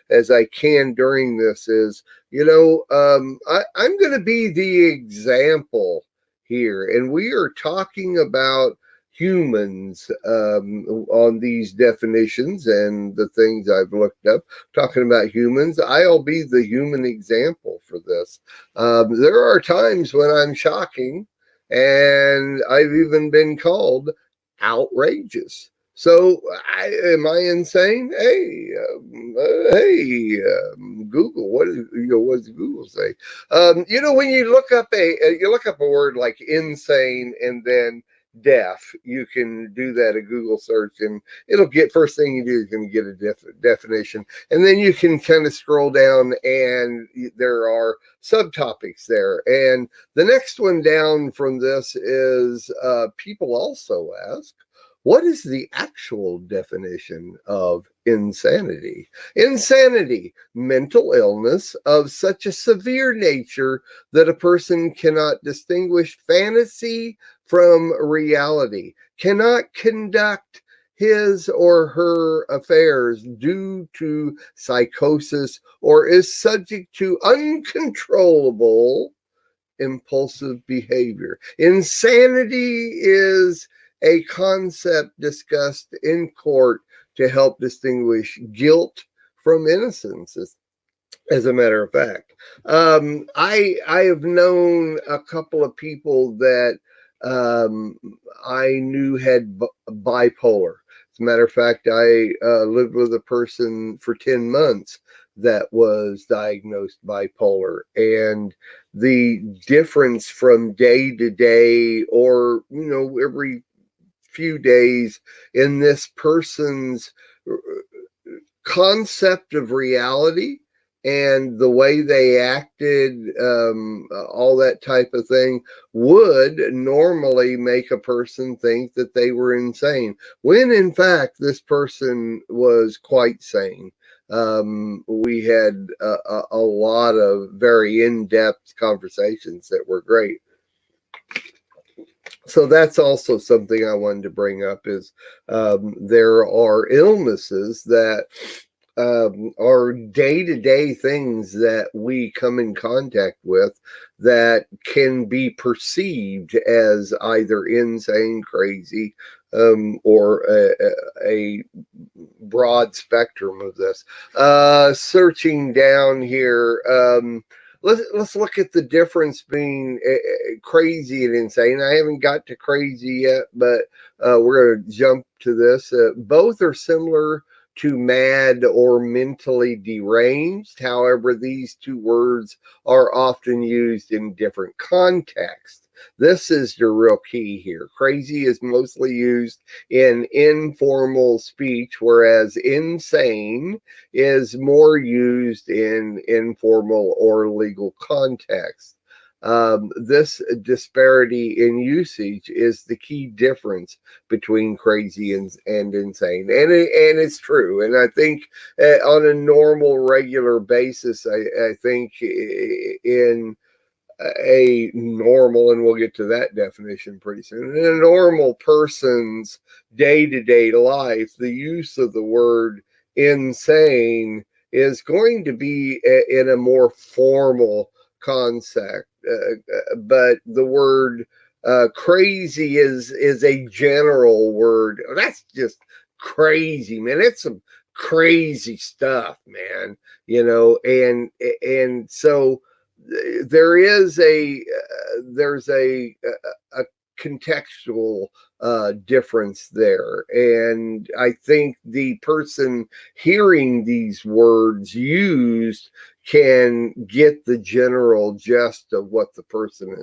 as I can during this. I'm going to be the example here, and we are talking about humans on these definitions and the things I've looked up. Talking about humans, I'll be the human example for this. There are times when I'm shocking, and I've even been called outrageous. So, am I insane? Hey, Google, what does Google say? When you look up a word like insane and then deaf, you can do that a Google search, and it'll get, first thing you do is going to get a definition, and then you can kind of scroll down, and there are subtopics there. And the next one down from this is people also ask, what is the actual definition of insanity? Insanity, mental illness of such a severe nature that a person cannot distinguish fantasy from reality, cannot conduct his or her affairs due to psychosis, or is subject to uncontrollable impulsive behavior. Insanity is a concept discussed in court to help distinguish guilt from innocence, as a matter of fact. I have known a couple of people that I knew had bipolar. As a matter of fact, I lived with a person for 10 months that was diagnosed bipolar, and the difference from day to day, or every few days, in this person's concept of reality and the way they acted, all that type of thing, would normally make a person think that they were insane, when in fact this person was quite sane. We had a lot of very in-depth conversations that were great. So that's also something I wanted to bring up, is there are illnesses that are day-to-day things that we come in contact with that can be perceived as either insane, crazy, or a broad spectrum of this. Searching down here, let's look at the difference between crazy and insane. I haven't got to crazy yet, but we're going to jump to this. Both are similar to mad or mentally deranged. However, these two words are often used in different contexts. This is the real key here. Crazy is mostly used in informal speech, whereas insane is more used in informal or legal context. This disparity in usage is the key difference between crazy and insane, and it's true. And I think on a normal, regular basis, I think in a normal, and we'll get to that definition pretty soon, in a normal person's day-to-day life, the use of the word insane is going to be in a more formal concept, but the word crazy is a general word. That's just crazy, man. It's some crazy stuff, man. And so there is there's a contextual difference there, and I think the person hearing these words used can get the general gist of what the person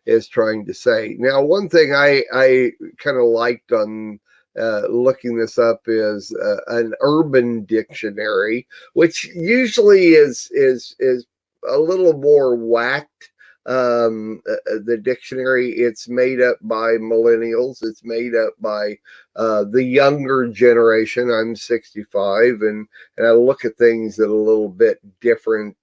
is trying to say. Now, one thing I kind of liked on looking this up is an urban dictionary, which usually is a little more whacked. The dictionary, it's made up by millennials. It's made up by the younger generation. I'm 65, and I look at things at a little bit different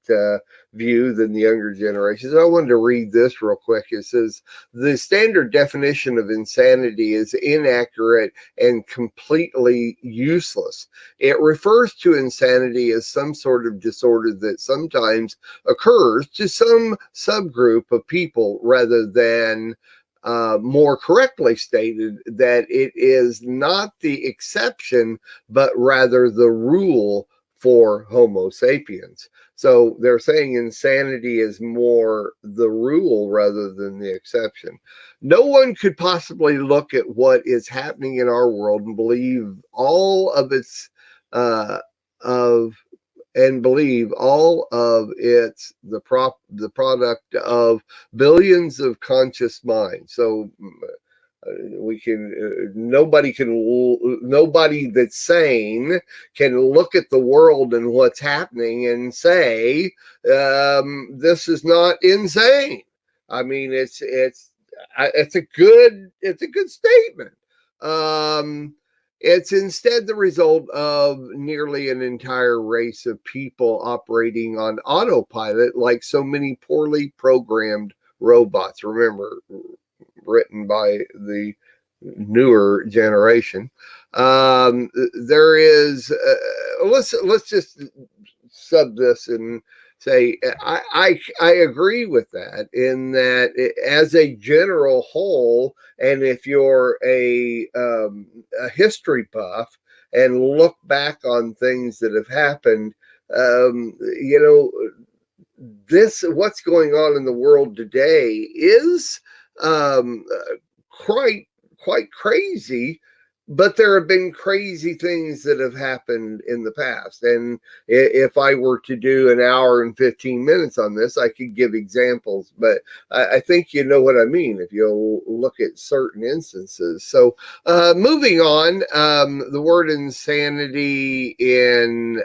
view than the younger generations. I wanted to read this real quick. It says, the standard definition of insanity is inaccurate and completely useless. It refers to insanity as some sort of disorder that sometimes occurs to some subgroup of people, rather than more correctly stated, that it is not the exception, but rather the rule for Homo sapiens. So they're saying insanity is more the rule rather than the exception. No one could possibly look at what is happening in our world and believe all of its believe all of it's the product of billions of conscious minds. So nobody that's sane can look at the world and what's happening and say this is not insane. I mean, it's a good statement. It's instead the result of nearly an entire race of people operating on autopilot, like so many poorly programmed robots. Remember, written by the newer generation. There is, let's just sub this and say I agree with that, in that as a general whole, and if you're a history buff and look back on things that have happened, what's going on in the world today is quite crazy. But there have been crazy things that have happened in the past. And if I were to do an hour and 15 minutes on this, I could give examples. But I think you know what I mean if you look at certain instances. So moving on, the word insanity in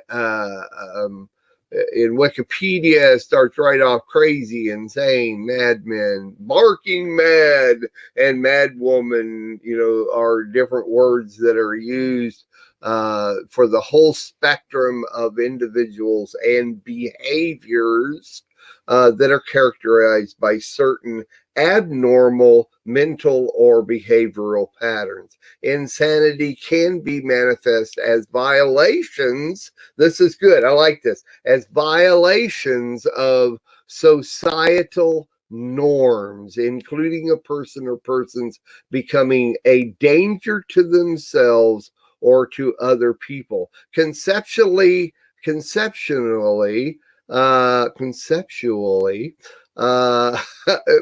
Wikipedia starts right off: crazy, insane, madman, barking mad, and madwoman, are different words that are used for the whole spectrum of individuals and behaviors that are characterized by certain abnormal mental or behavioral patterns. Insanity can be manifest as violations. This is good. I like this. As violations of societal norms, including a person or persons becoming a danger to themselves or to other people. Conceptually,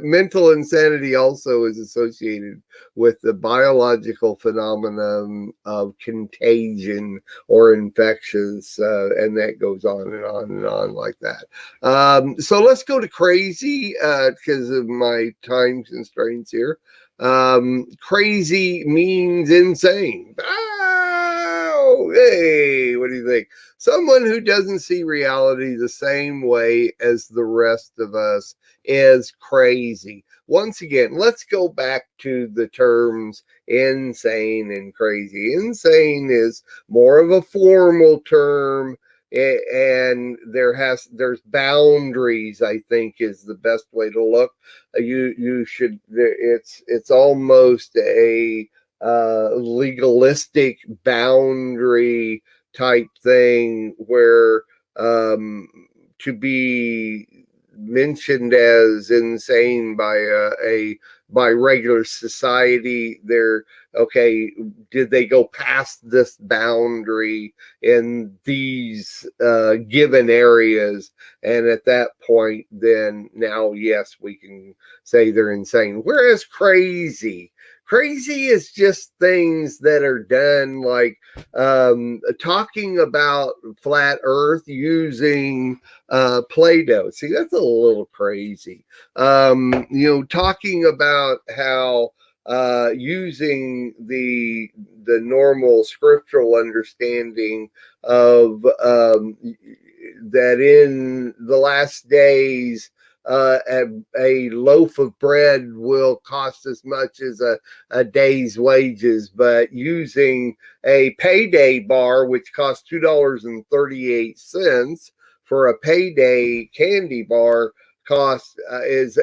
mental insanity also is associated with the biological phenomenon of contagion or infections, and that goes on and on and on like that. So let's go to crazy because of my time constraints here. Crazy means insane. Oh, hey, what do you think? Someone who doesn't see reality the same way as the rest of us is crazy. Once again, let's go back to the terms insane and crazy. Insane is more of a formal term, and there's boundaries, I think, is the best way to look. You should, it's almost a legalistic boundary type thing, where to be mentioned as insane by regular society, they're okay, did they go past this boundary in these given areas? And at that point, then now, yes, we can say they're insane. Whereas crazy is just things that are done, like talking about flat earth using Play-Doh. See, that's a little crazy. Talking about how using the normal scriptural understanding of that in the last days a loaf of bread will cost as much as a day's wages, but using a payday bar, which costs $2.38 for a payday candy bar, cost is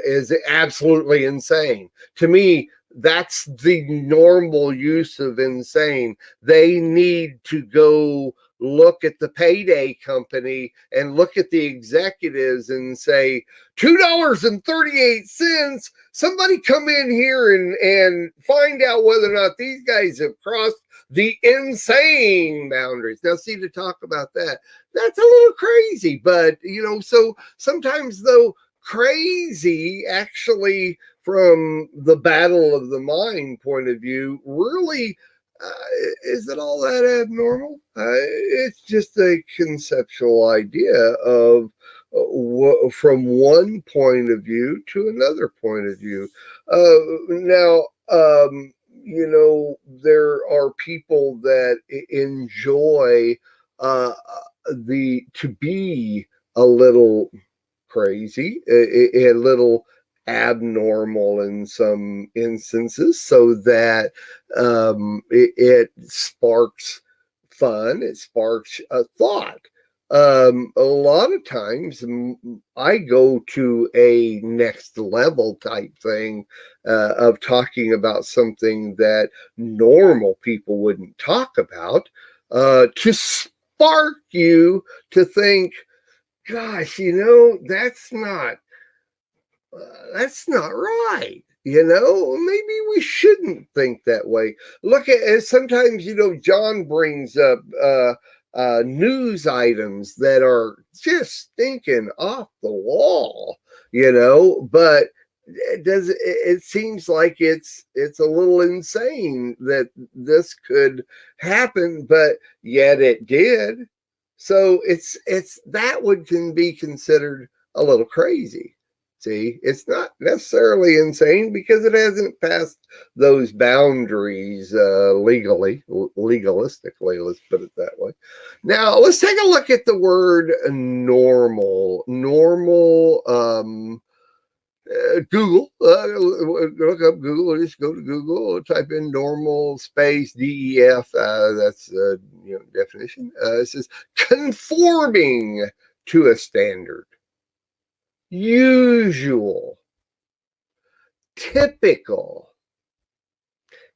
absolutely insane. To me, that's the normal use of insane. They need to go look at the payday company and look at the executives and say, $2.38. Somebody come in here and find out whether or not these guys have crossed the insane boundaries. Now, see, to talk about that, that's a little crazy. But, so sometimes, though, crazy actually, from the battle of the mind point of view, really, is it all that abnormal? It's just a conceptual idea of from one point of view to another point of view. Now, there are people that enjoy to be a little crazy, a little abnormal in some instances, so that it sparks fun, it sparks a thought. A lot of times I go to a next level type thing of talking about something that normal people wouldn't talk about, to spark you to think, gosh, that's not right. Maybe we shouldn't think that way. Look at sometimes, John brings up news items that are just stinking off the wall, but it seems like it's a little insane that this could happen, but yet it did. So it's that can be considered a little crazy. See, it's not necessarily insane because it hasn't passed those boundaries legalistically. Let's put it that way. Now, let's take a look at the word normal. Normal. Google, look up Google, just go to Google, type in normal space DEF. That's definition. It says conforming to a standard, usual, typical,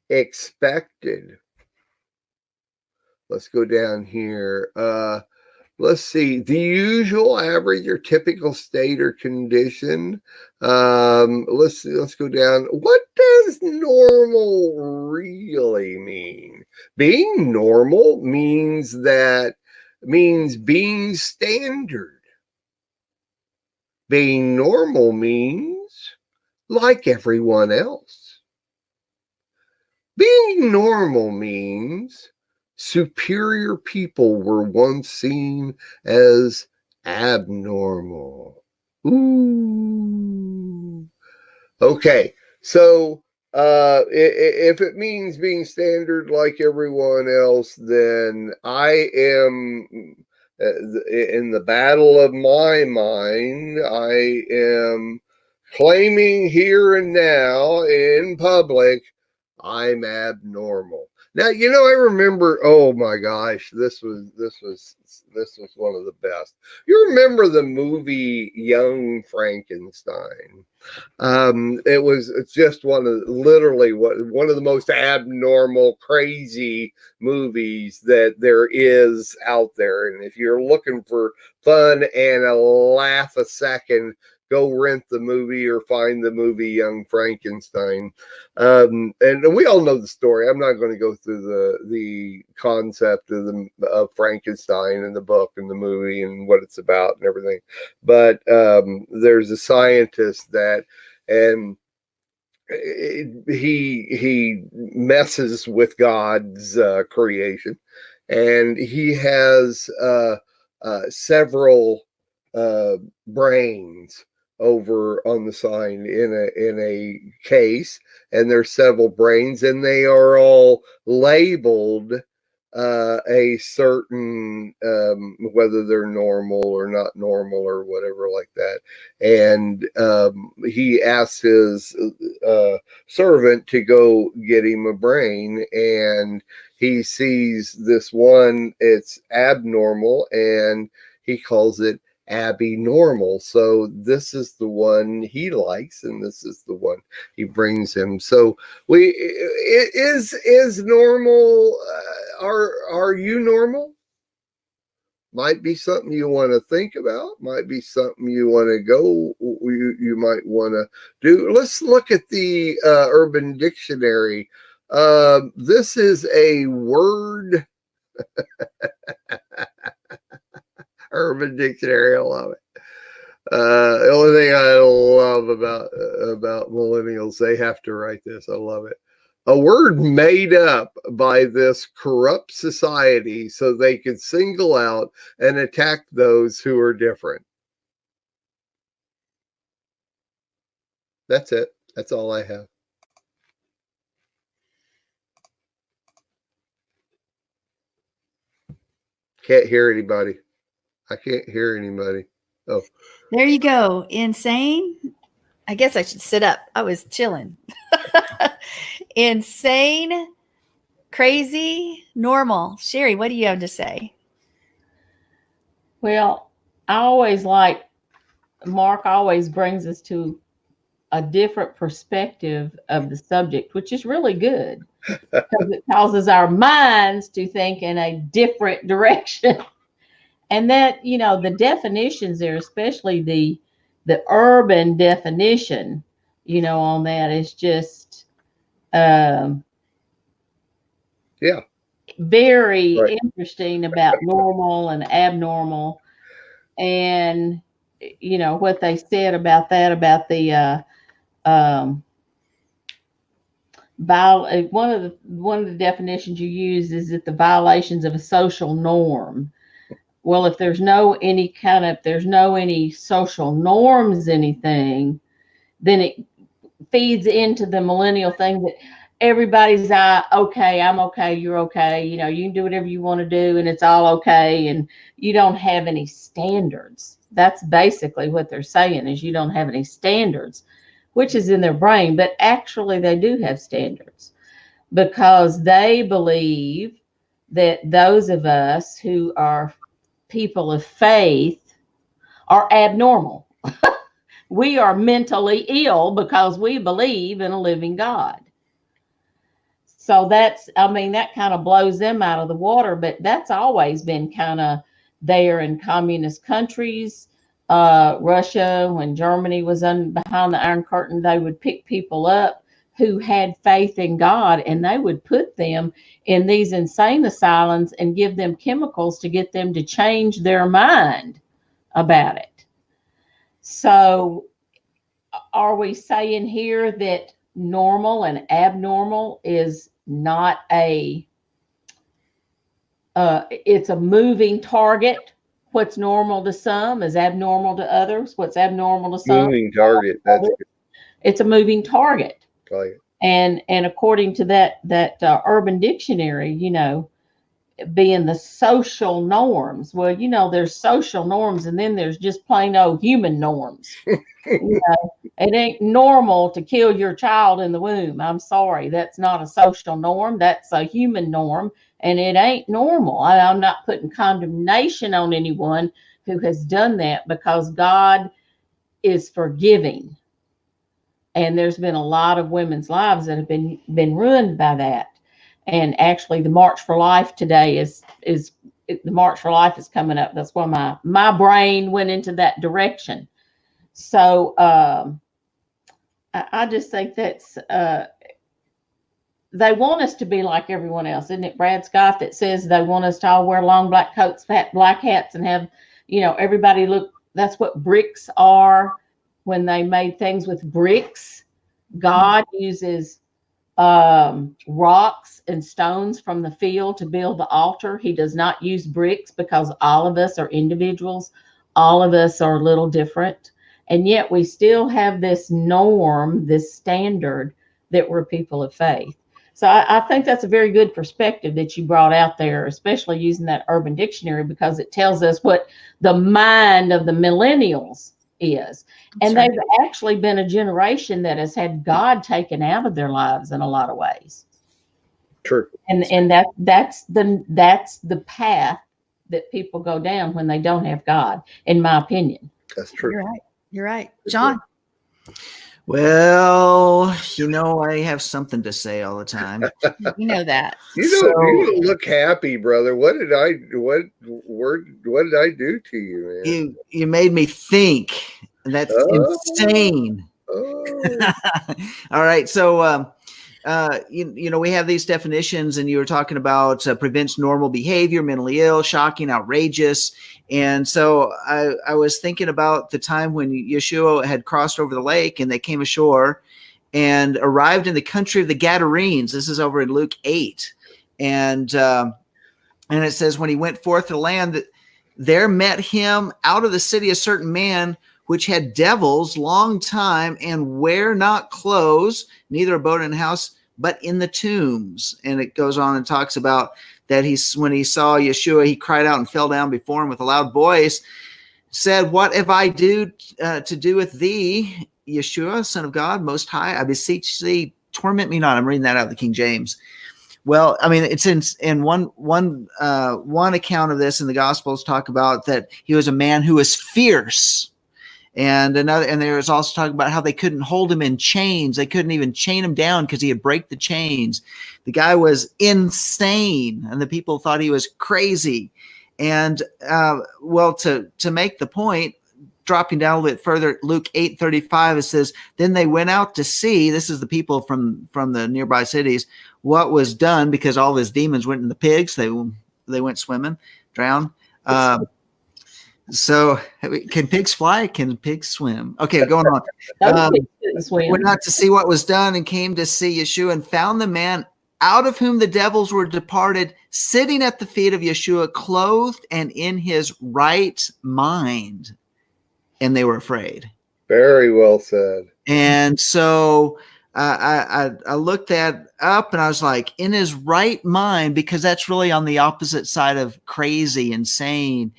expected. Let's go down here. Let's see, the usual, average, or typical state or condition. Let's go down. What does normal really mean? Being normal means being standard. Being normal means like everyone else. Being normal means superior people were once seen as abnormal. Ooh. Okay, so if it means being standard like everyone else, then I am in the battle of my mind. I am claiming here and now in public, I'm abnormal. Now, I remember, oh my gosh, this was one of the best. You remember the movie Young Frankenstein? It's just one of the most abnormal, crazy movies that there is out there. And if you're looking for fun and a laugh a second, go rent the movie or find the movie Young Frankenstein. And we all know the story. I'm not going to go through the concept of Frankenstein and the book and the movie and what it's about and everything. But there's a scientist and he messes with God's creation, and he has several brains over on the sign in a case, and there's several brains, and they are all labeled a certain whether they're normal or not normal or whatever like that. And he asked his servant to go get him a brain, and he sees this one, it's abnormal, and he calls it Abby normal. So this is the one he likes, and this is the one he brings him. So it is normal. Are you normal? Might be something you want to think about. Might be something you want to go. You might want to do. Let's look at the Urban Dictionary. This is a word. Urban Dictionary. I love it. The only thing I love about millennials, they have to write this. I love it. A word made up by this corrupt society so they could single out and attack those who are different. That's it. That's all I have. Can't hear anybody. I can't hear anybody. Oh,
there you go. Insane. I guess I should sit up. I was chilling. Insane, crazy, normal. Sherry, what do you have to say?
Well, I always like, Mark always brings us to a different perspective of the subject, which is really good because it causes our minds to think in a different direction. And that, you know, the definitions there, especially the urban definition, you know, on that is just very interesting about normal and abnormal. And, you know, what they said about that, about the one of the definitions you use is that the violations of a social norm. Well, if there's no any social norms, anything, then it feeds into the millennial thing that everybody's okay, I'm okay, you're okay, you know, you can do whatever you want to do and it's all okay, and you don't have any standards. That's basically what they're saying, is you don't have any standards, which is in their brain, but actually they do have standards because they believe that those of us who are people of faith are abnormal. We are mentally ill because we believe in a living God. So that's, I mean, that kind of blows them out of the water, but that's always been kind of there in communist countries. Russia, when Germany was behind the Iron Curtain, they would pick people up who had faith in God, and they would put them in these insane asylums and give them chemicals to get them to change their mind about it. So are we saying here that normal and abnormal is not it's a moving target? What's normal to some is abnormal to others. What's abnormal to some,
moving target. That's good.
It's a moving target.
Right.
And according to that Urban Dictionary, you know, being the social norms. Well, you know, there's social norms, and then there's just plain old human norms. You know, it ain't normal to kill your child in the womb. I'm sorry, that's not a social norm. That's a human norm, and it ain't normal. I'm not putting condemnation on anyone who has done that, because God is forgiving. And there's been a lot of women's lives that have been ruined by that. And actually, the March for Life today is the March for Life is coming up. That's why my brain went into that direction. So I just think that's they want us to be like everyone else, isn't it? Brad Scott that says they want us to all wear long black coats, fat black hats, and have, you know, everybody look. That's what bricks are. When they made things with bricks, God uses rocks and stones from the field to build the altar. He does not use bricks, because all of us are individuals. All of us are a little different. And yet we still have this norm, this standard, that we're people of faith. So I think that's a very good perspective that you brought out there, especially using that Urban Dictionary, because it tells us what the mind of the millennials is. And
right.
they've actually been a generation that has had God taken out of their lives in a lot of ways.
True.
And that's the path that people go down when they don't have God, in my opinion.
That's true.
You're right. You're right. John.
Well, I have something to say all the time.
You know that.
You don't look happy, brother. What did I do to you, man?
You made me think. That's insane.
Oh.
All right. So, we have these definitions, and you were talking about prevents normal behavior, mentally ill, shocking, outrageous. And so I was thinking about the time when Yeshua had crossed over the lake and they came ashore and arrived in the country of the Gadarenes. This is over in Luke 8. And it says, when he went forth to the land, there met him out of the city a certain man which had devils long time and wear not clothes, neither abode in a house, but in the tombs. And it goes on and talks about that when he saw Yeshua, he cried out and fell down before him with a loud voice, said, what have I to do with thee, Yeshua, Son of God, Most High? I beseech thee, torment me not. I'm reading that out of the King James. Well, I mean, it's in one account of this in the Gospels talk about that he was a man who was fierce. And there was also talking about how they couldn't hold him in chains. They couldn't even chain him down because he had break the chains. The guy was insane, and the people thought he was crazy. And to make the point, dropping down a little bit further, Luke 8:35, it says, then they went out to see, this is the people from the nearby cities, what was done, because all his demons went in the pigs. They went swimming, drowned. So can pigs fly? Can pigs swim? Okay, going on. Went out to see what was done and came to see Yeshua and found the man out of whom the devils were departed, sitting at the feet of Yeshua, clothed and in his right mind. And they were afraid.
Very well said.
And so I looked that up and I was like, in his right mind, because that's really on the opposite side of crazy, insane.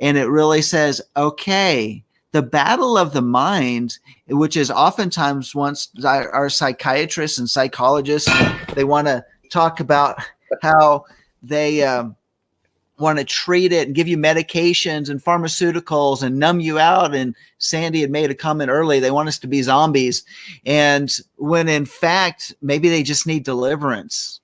And it really says, okay, the battle of the mind, which is oftentimes once our psychiatrists and psychologists, they want to talk about how they want to treat it and give you medications and pharmaceuticals and numb you out. And Sandy had made a comment early, they want us to be zombies. And when in fact, maybe they just need deliverance.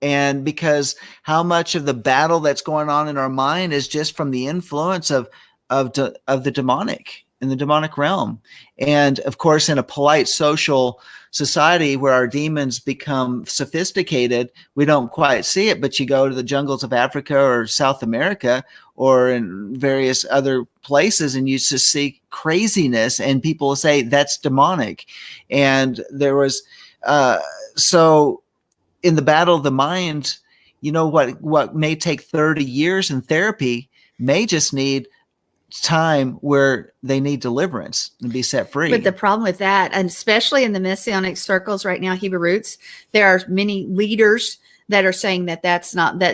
And because how much of the battle that's going on in our mind is just from the influence of the demonic, in the demonic realm. And of course, in a polite social society where our demons become sophisticated, we don't quite see it, but you go to the jungles of Africa or South America or in various other places and you just see craziness and people say that's demonic. And there was, so in the battle of the mind, what may take 30 years in therapy may just need time where they need deliverance and be set free.
But the problem with that, and especially in the Messianic circles right now, Hebrew roots, there are many leaders that are saying that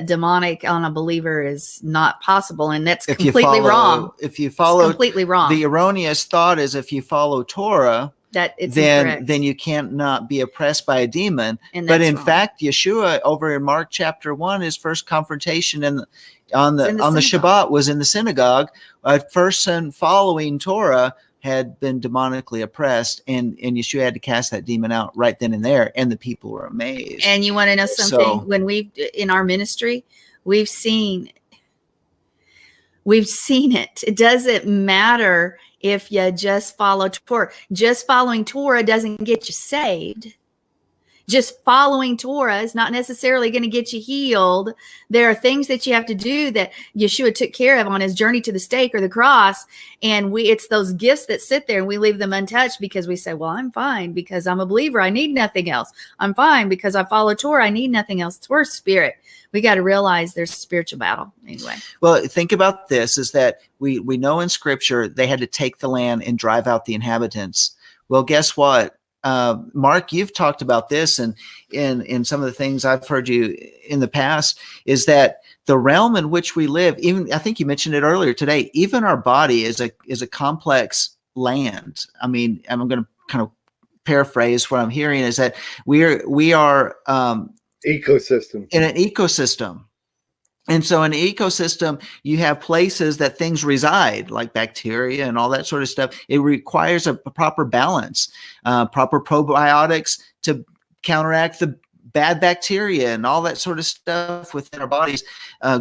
demonic on a believer is not possible. And that's completely wrong.
If you follow,
it's completely wrong.
The erroneous thought is if you follow Torah,
that it's
then you can't not be oppressed by a demon. But in fact, Yeshua over in Mark chapter 1, his first confrontation on the Shabbat was in the synagogue. A person following Torah had been demonically oppressed, and Yeshua had to cast that demon out right then and there, and the people were amazed.
And you want to know something? When in our ministry, we've seen it. It doesn't matter if you just follow Torah. Just following Torah doesn't get you saved. Just following Torah is not necessarily going to get you healed. There are things that you have to do that Yeshua took care of on his journey to the stake or the cross. And it's those gifts that sit there and we leave them untouched because we say, well, I'm fine because I'm a believer. I need nothing else. I'm fine because I follow Torah. I need nothing else. Torah's spirit. We got to realize there's a spiritual battle anyway.
Well, think about this is that we know in scripture, they had to take the land and drive out the inhabitants. Well, guess what? Mark, you've talked about this, and in some of the things I've heard you in the past, is that the realm in which we live, even I think you mentioned it earlier today, even our body is a complex land. I mean, I'm going to kind of paraphrase what I'm hearing is that we are
ecosystem
in an ecosystem. And so in an ecosystem, you have places that things reside, like bacteria and all that sort of stuff. It requires a proper balance, proper probiotics to counteract the bad bacteria and all that sort of stuff within our bodies.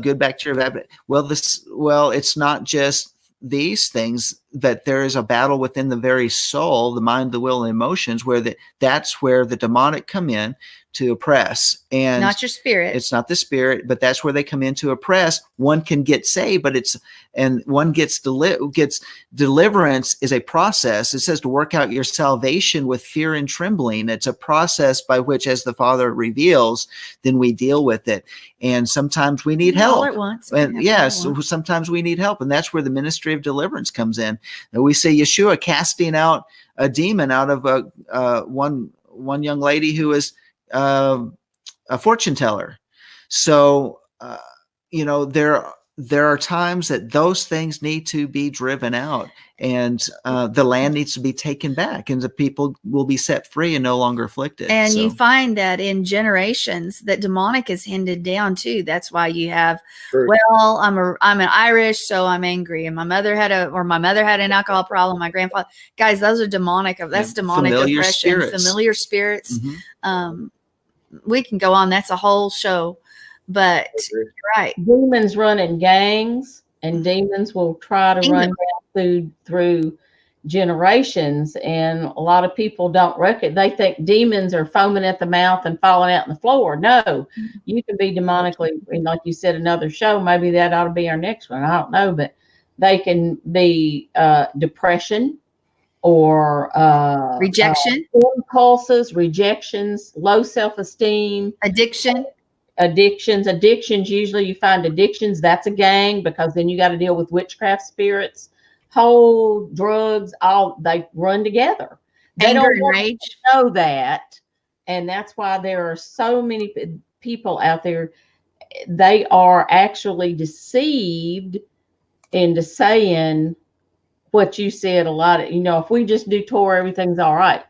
Good bacteria, bad. Well, it's not just these things, that there is a battle within the very soul, the mind, the will, and emotions, where that's where the demonic come in to oppress. And
not your spirit.
It's not the spirit, but that's where they come in to oppress. One can get saved, but one gets deliverance is a process. It says to work out your salvation with fear and trembling. It's a process by which, as the Father reveals, then we deal with it. And sometimes we need help.
All at once.
And yes, sometimes we need help. And that's where the ministry of deliverance comes in. And we see Yeshua casting out a demon out of one young lady who is a fortune teller. So, there are times that those things need to be driven out, and the land needs to be taken back, and the people will be set free and no longer afflicted.
And you find that in generations that demonic is handed down too. That's why you have, well, I'm an Irish, so I'm angry, and my mother had an alcohol problem. My grandfather, guys, those are demonic. That's demonic oppression, familiar spirits. Mm-hmm. We can go on. That's a whole show, but you're right.
Demons run in gangs, and demons will try to run down through generations. And a lot of people don't they think demons are foaming at the mouth and falling out on the floor. No, you can be demonically, and like you said, another show. Maybe that ought to be our next one. I don't know, but they can be depression, or
rejection,
impulses, rejections, low self-esteem, addictions. Usually you find addictions, that's a gang, because then you got to deal with witchcraft spirits, whole drugs, all they run together. They don't rage. Know that. And that's why there are so many people out there. They are actually deceived into saying what you said a lot. If we just do Torah, everything's all right.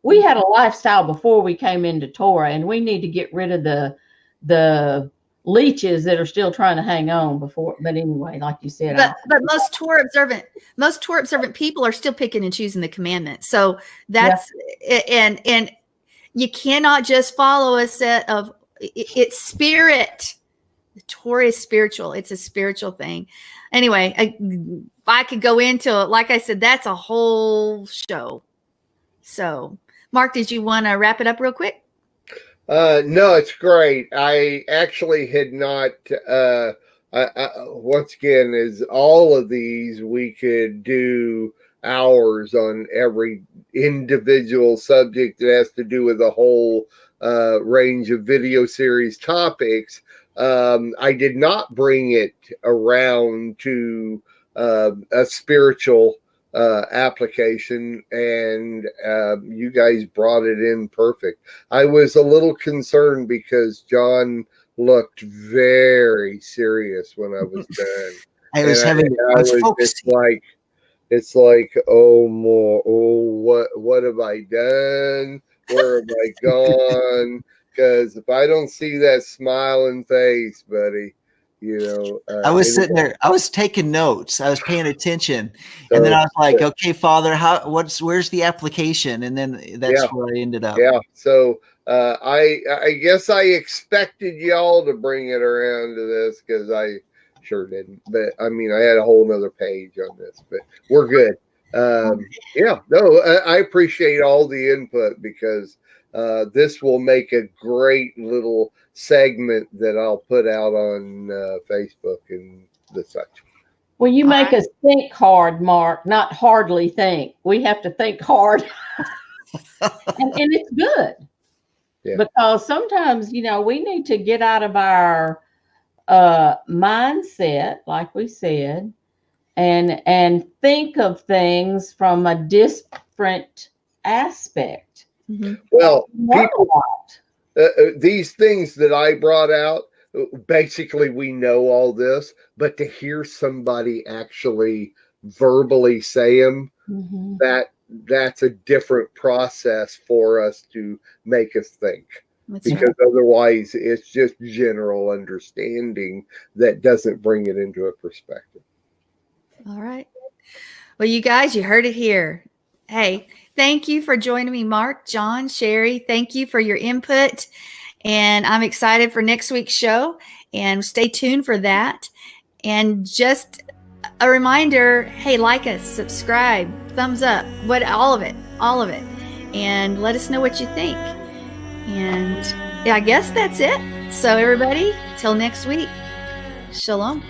We had a lifestyle before we came into Torah, and we need to get rid of the leeches that are still trying to hang on before. But anyway, like you said,
but most Torah observant people are still picking and choosing the commandments. So that's and you cannot just follow a set of it's spirit. The Torah is spiritual. It's a spiritual thing. Anyway, I could go into it. Like I said, that's a whole show. So, Mark, did you want to wrap it up real quick?
No, it's great. I actually had not. Once again, is all of these we could do hours on every individual subject that has to do with the whole range of video series topics. I did not bring it around to a spiritual application, and you guys brought it in perfect. I was a little concerned because John looked very serious when I was done. It's like, what have I done? Where have I gone? Because if I don't see that smiling face, buddy,
I was sitting there. I was taking notes. I was paying attention, and then I was like, "Okay, Father, where's the application?" And then that's where I ended up.
Yeah. So I guess I expected y'all to bring it around to this, because I sure didn't. But I mean, I had a whole nother page on this, but we're good. I appreciate all the input, because this will make a great little segment that I'll put out on Facebook and the such.
Well, you make us think hard, Mark, not hardly think. We have to think hard. and it's good. Yeah. Because sometimes, we need to get out of our mindset, like we said, and think of things from a different aspect.
Well,
Learn a
people,
lot.
these things that I brought out, basically we know all this, but to hear somebody actually verbally say them, that's a different process for us to make us think. Because otherwise it's just general understanding that doesn't bring it into a perspective.
All right. Well, you guys, you heard it here. Hey, thank you for joining me, Mark, John, Sherry. Thank you for your input. And I'm excited for next week's show. And stay tuned for that. And just a reminder, hey, like us, subscribe, thumbs up, all of it. And let us know what you think. And yeah, I guess that's it. So everybody, till next week. Shalom.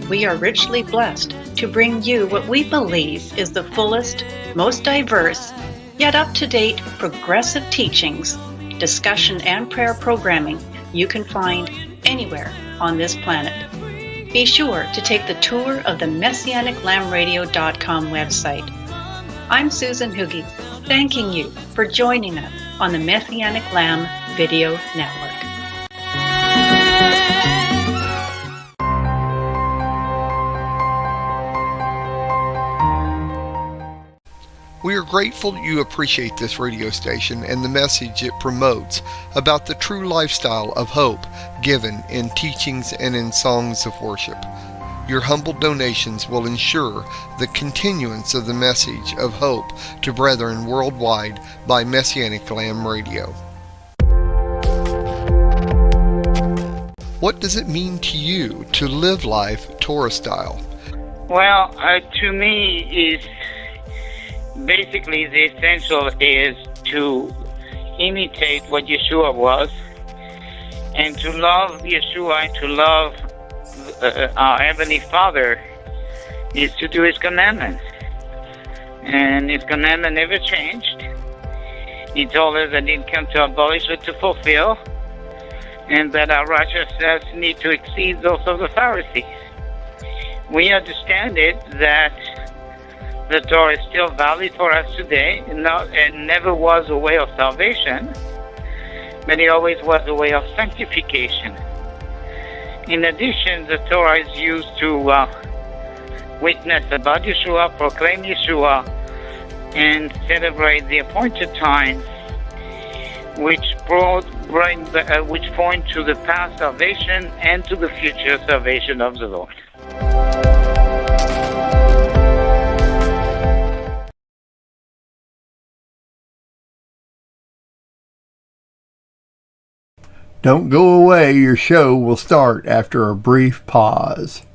We are richly blessed to bring you what we believe is the fullest, most diverse, yet up-to-date progressive teachings, discussion, and prayer programming you can find anywhere on this planet. Be sure to take the tour of the MessianicLambRadio.com website. I'm Susan Hoogie, thanking you for joining us on the Messianic Lamb Video Network.
We are grateful you appreciate this radio station and the message it promotes about the true lifestyle of hope given in teachings and in songs of worship. Your humble donations will ensure the continuance of the message of hope to brethren worldwide by Messianic Lamb Radio. What does it mean to you to live life Torah style?
Well, to me, is basically the essential is to imitate what Yeshua was, and to love Yeshua and to love our Heavenly Father is to do His commandments. And His commandment never changed. He told us that He didn't come to abolish but to fulfill, and that our righteousness need to exceed those of the Pharisees. We understand it that the Torah is still valid for us today, and never was a way of salvation, but it always was a way of sanctification. In addition, the Torah is used to witness about Yeshua, proclaim Yeshua, and celebrate the appointed times, which point to the past salvation and to the future salvation of the Lord.
Don't go away, your show will start after a brief pause.